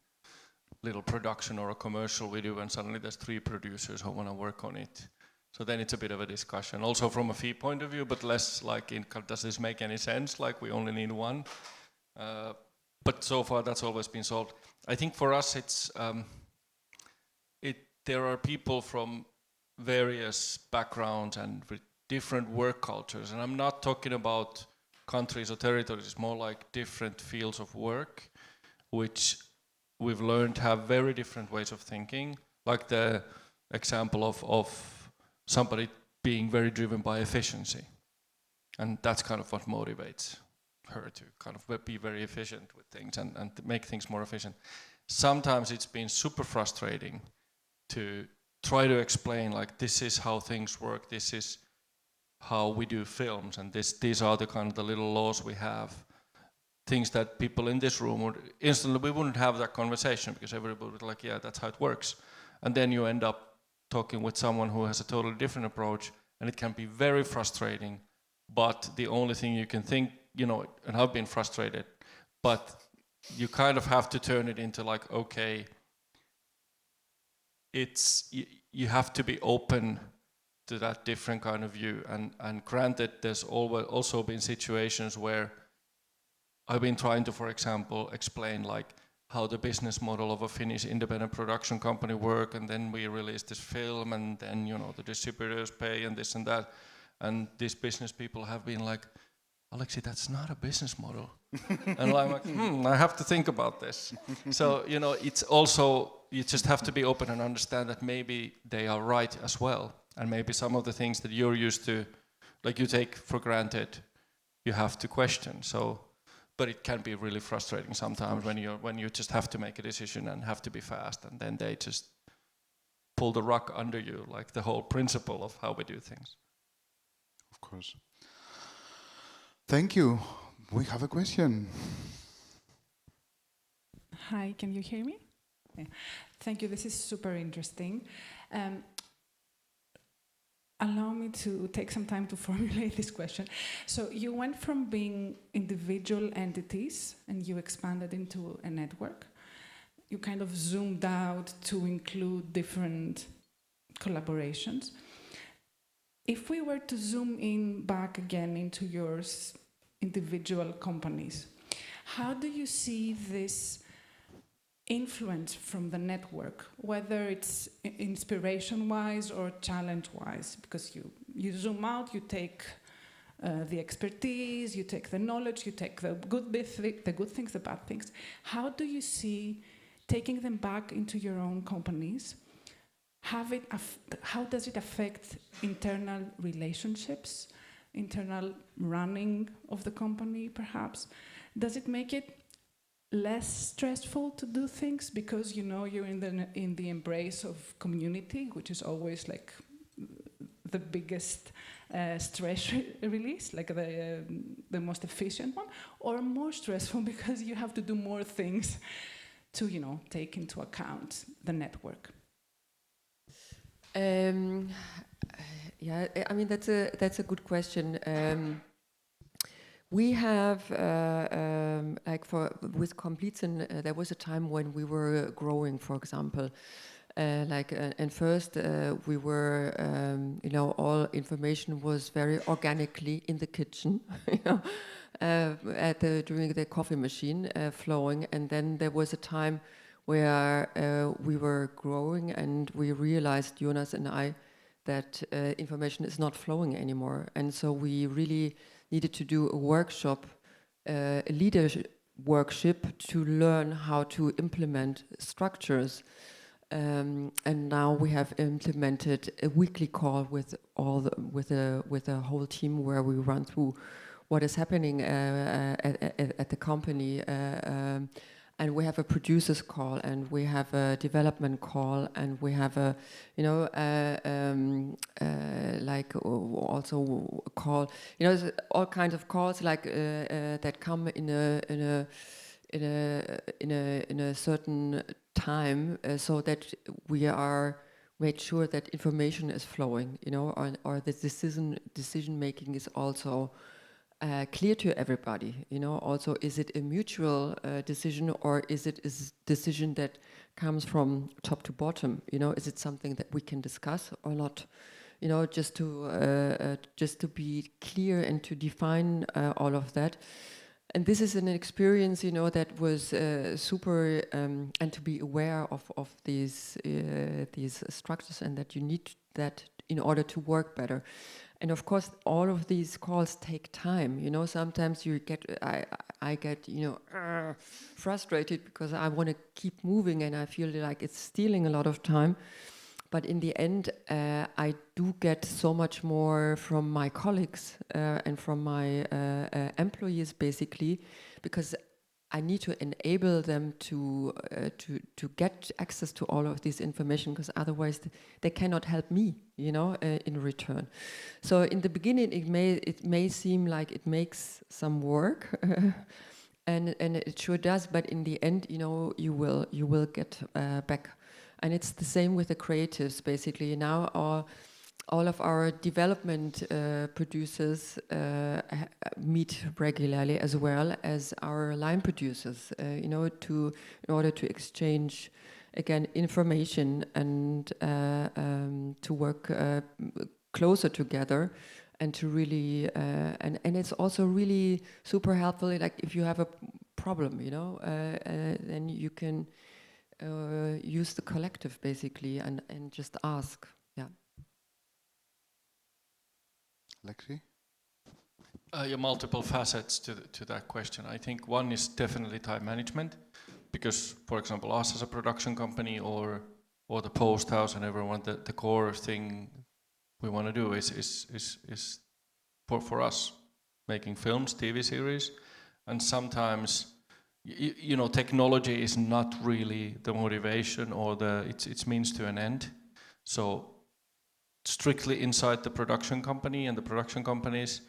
little production or a commercial we do, and suddenly there's 3 producers who want to work on it. So then it's a bit of a discussion, also from a fee point of view, but less like, does this make any sense? Like, we only need one. But so far, that's always been solved. I think for us, it's there are people from various backgrounds and with different work cultures, and I'm not talking about countries or territories. It's more like different fields of work, which we've learned have very different ways of thinking. Like the example of somebody being very driven by efficiency, and that's kind of what motivates her to kind of be very efficient with things and make things more efficient. Sometimes it's been super frustrating to try to explain, like, this is how things work, this is how we do films, and these are the kind of the little laws we have, things that people in this room would instantly, we wouldn't have that conversation because everybody would be like, yeah, that's how it works. And then you end up talking with someone who has a totally different approach, and it can be very frustrating, but the only thing you can think, you know, and I've been frustrated, but you kind of have to turn it into like, okay, it's, you have to be open to that different kind of view, and granted, there's always also been situations where I've been trying to, for example, explain like how the business model of a Finnish independent production company work, and then we release this film, and then, you know, the distributors pay and this and that, and these business people have been like, Aleksi, that's not a business model. And I'm like, I have to think about this. So, you know, it's also, you just have to be open and understand that maybe they are right as well. And maybe some of the things that you're used to, like you take for granted, you have to question. So, but it can be really frustrating sometimes when you just have to make a decision and have to be fast, and then they just pull the rug under you, like the whole principle of how we do things. Of course. Thank you. We have a question. Hi, can you hear me? Yeah. Thank you. This is super interesting. Allow me to take some time to formulate this question. So you went from being individual entities and you expanded into a network. You kind of zoomed out to include different collaborations. If we were to zoom in back again into your individual companies, how do you see this influence from the network, whether it's inspiration-wise or challenge-wise? Because you zoom out, you take the expertise, you take the knowledge, you take the good things, the bad things. How do you see taking them back into your own companies? How does it affect internal relationships, internal running of the company, perhaps? Does it make it less stressful to do things because, you know, you're in the embrace of community, which is always like the biggest stress release, like the most efficient one, or more stressful because you have to do more things to, you know, take into account the network? Yeah, I mean that's a good question. We have, with Komplizen, there was a time when we were growing, for example. And first we were, all information was very organically in the kitchen, during the coffee machine flowing. And then there was a time where we were growing and we realized, Jonas and I, that information is not flowing anymore. And so we really needed to do a workshop, a leadership workshop to learn how to implement structures. And now we have implemented a weekly call with the whole team where we run through what is happening at the company. And we have a producers call, and we have a development call, and we have a, also a call. All kinds of calls that come in a certain time, so that we are made sure that information is flowing, or the decision making is also clear to everybody. Also, is it a mutual decision, or is it a decision that comes from top to bottom? Is it something that we can discuss or not? Just to be clear and to define all of that. And this is an experience, that was super, and to be aware of these structures, and that you need that in order to work better. And of course, all of these calls take time. Sometimes I get frustrated because I want to keep moving, and I feel like it's stealing a lot of time. But in the end, I do get so much more from my colleagues and from my employees, basically, because I need to enable them to get access to all of this information, because otherwise they cannot help me, in return. So in the beginning, it may seem like it makes some work, and it sure does. But in the end, you will get back. And it's the same with the creatives, basically. Now all of our development producers meet regularly, as well as our line producers, in order to exchange, again, information and to work closer together, and to really and it's also really super helpful. Like if you have a problem, then you can use the collective, basically, and just ask. Yeah. Aleksi? Multiple facets to that question. I think one is definitely time management, because, for example, us as a production company or the post house and everyone, the core thing we want to do is for us making films, TV series, and sometimes technology is not really the motivation or it's means to an end. So strictly inside the production company and the production companies,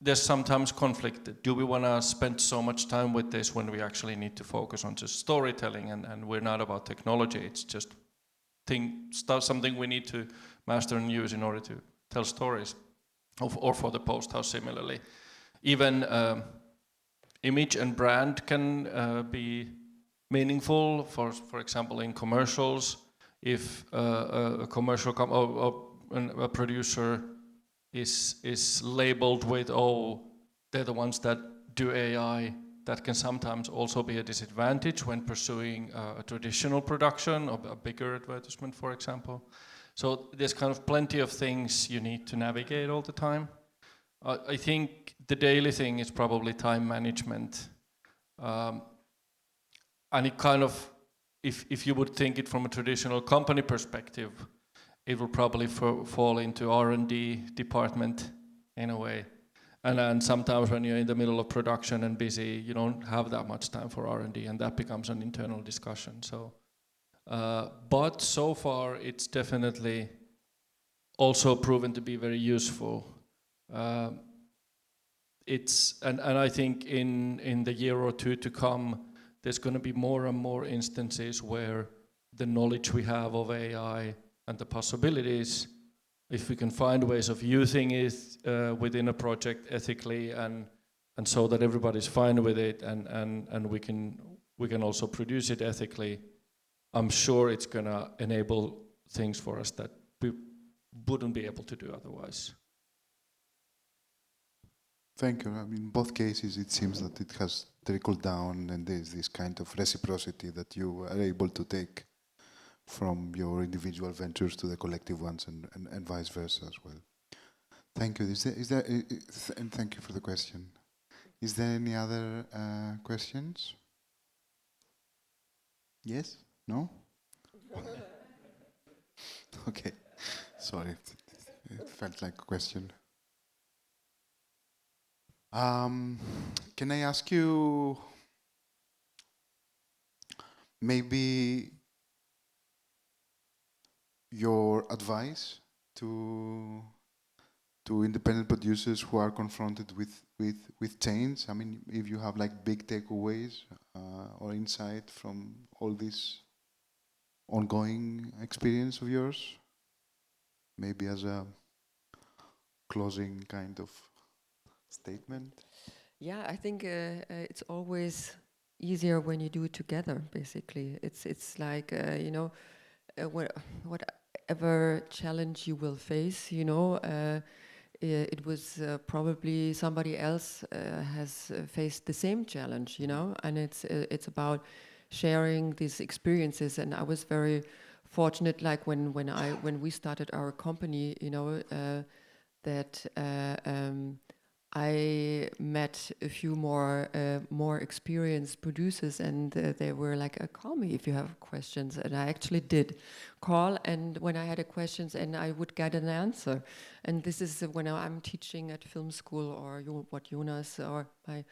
there's sometimes conflict. Do we want to spend so much time with this when we actually need to focus on just storytelling, and we're not about technology? It's just something we need to master and use in order to tell stories. Or for the post house, similarly. Even image and brand can be meaningful. For example, in commercials, if a commercial a producer is labeled with, they're the ones that do AI, that can sometimes also be a disadvantage when pursuing a traditional production of a bigger advertisement, for example. So there's kind of plenty of things you need to navigate all the time. I think the daily thing is probably time management. And it kind of, if you would think it from a traditional company perspective, it will probably fall into R&D department in a way. And then sometimes when you're in the middle of production and busy, you don't have that much time for R&D, and that becomes an internal discussion. So, but so far it's definitely also proven to be very useful. And I think in the year or two to come, there's going to be more and more instances where the knowledge we have of AI and the possibilities, if we can find ways of using it within a project ethically and so that everybody's fine with it, and we can also produce it ethically, I'm sure it's gonna enable things for us that we wouldn't be able to do otherwise. Thank you. I mean, in both cases, it seems that it has trickled down, and there's this kind of reciprocity that you are able to take from your individual ventures to the collective ones, and vice versa as well. Thank you. And thank you for the question. Is there any other questions? Yes? No? Okay. Sorry. It felt like a question. Can I ask you maybe your advice to independent producers who are confronted with change? I mean, if you have like big takeaways or insight from all this ongoing experience of yours, maybe as a closing kind of statement. Yeah, I think it's always easier when you do it together. Basically, it's like whatever challenge you will face, it was probably somebody else has faced the same challenge, and it's about sharing these experiences. And I was very fortunate, like when we started our company, that I met a few more experienced producers, and they were like, call me if you have questions. And I actually did call, and when I had a questions, and I would get an answer. And this is when I'm teaching at film school, or what Jonas or my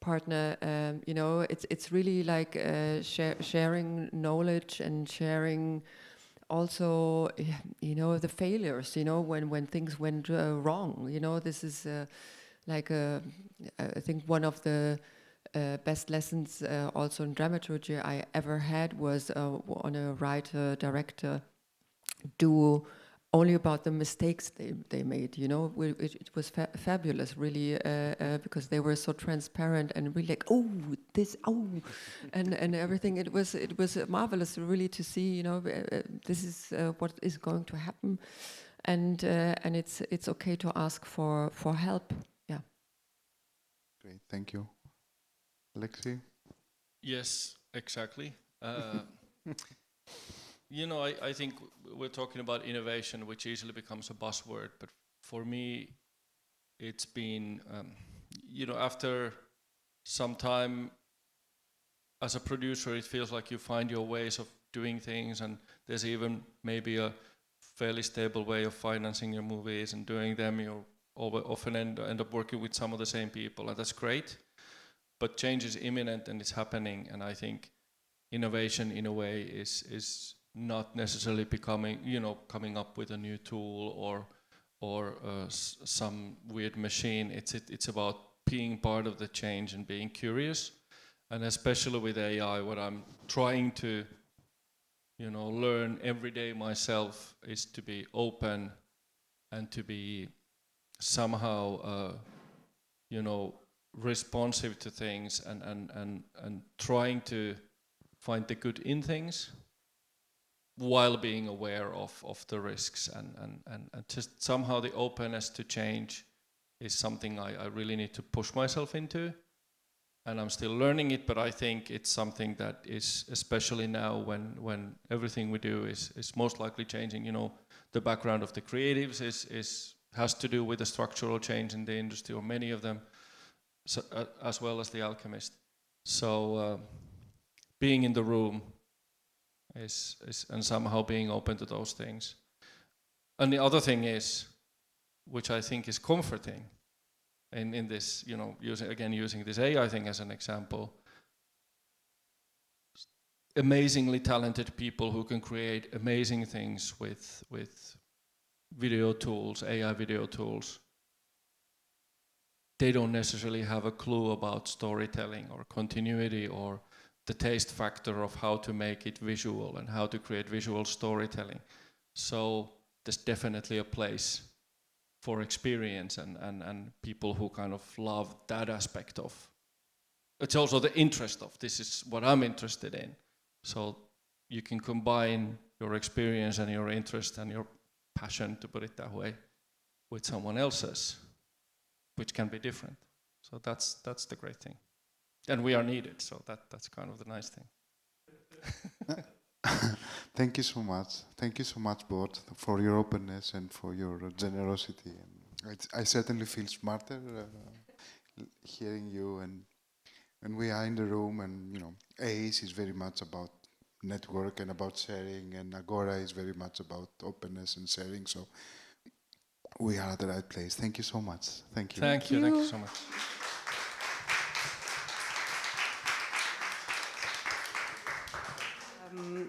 partner, it's really like sharing knowledge and sharing also, the failures, when things went wrong. This is I think one of the best lessons also in dramaturgy I ever had was on a writer-director do only about the mistakes they made. It was fabulous, really, because they were so transparent and really like, and everything. It was marvelous, really, to see. This is what is going to happen, and it's okay to ask for help. Yeah. Great, thank you, Aleksi. Yes, exactly. I think we're talking about innovation, which easily becomes a buzzword, but for me, it's been, after some time as a producer, it feels like you find your ways of doing things, and there's even maybe a fairly stable way of financing your movies and doing them. You often end up working with some of the same people, and that's great, but change is imminent and it's happening, and I think innovation in a way is not necessarily coming up with a new tool or some weird machine. It's about being part of the change and being curious, and especially with AI, what I'm trying to learn every day myself is to be open and to be somehow responsive to things and trying to find the good in things, while being aware of the risks and just somehow the openness to change is something I really need to push myself into, and I'm still learning it, but I think it's something that is, especially now when everything we do is most likely changing. The background of the creatives has to do with the structural change in the industry, or many of them, so, as well as the Alchemist. So being in the room is and somehow being open to those things. And the other thing is, which I think is comforting in this, using this AI thing as an example, amazingly talented people who can create amazing things with video tools, AI video tools. They don't necessarily have a clue about storytelling or continuity or the taste factor of how to make it visual and how to create visual storytelling. So there's definitely a place for experience and people who kind of love that aspect of. It's also the interest of, this is what I'm interested in. So you can combine your experience and your interest and your passion, to put it that way, with someone else's, which can be different. So that's the great thing. And we are needed, so that's kind of the nice thing. Thank you so much. Thank you so much, both, for your openness and for your generosity. And I certainly feel smarter hearing you, and we are in the room, and ACE is very much about network and about sharing, and Agora is very much about openness and sharing. So we are at the right place. Thank you so much. Thank you. Thank you so much.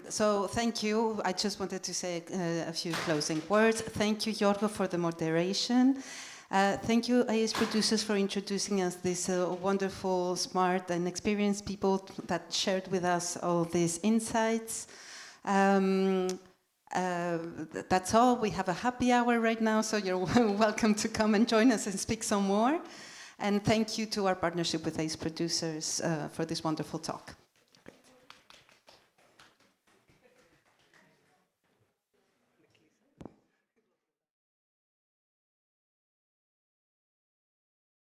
So thank you. I just wanted to say a few closing words. Thank you, Jorgo, for the moderation. Thank you, ACE producers, for introducing us these wonderful, smart and experienced people that shared with us all these insights. That's all. We have a happy hour right now, so you're welcome to come and join us and speak some more. And thank you to our partnership with ACE producers for this wonderful talk.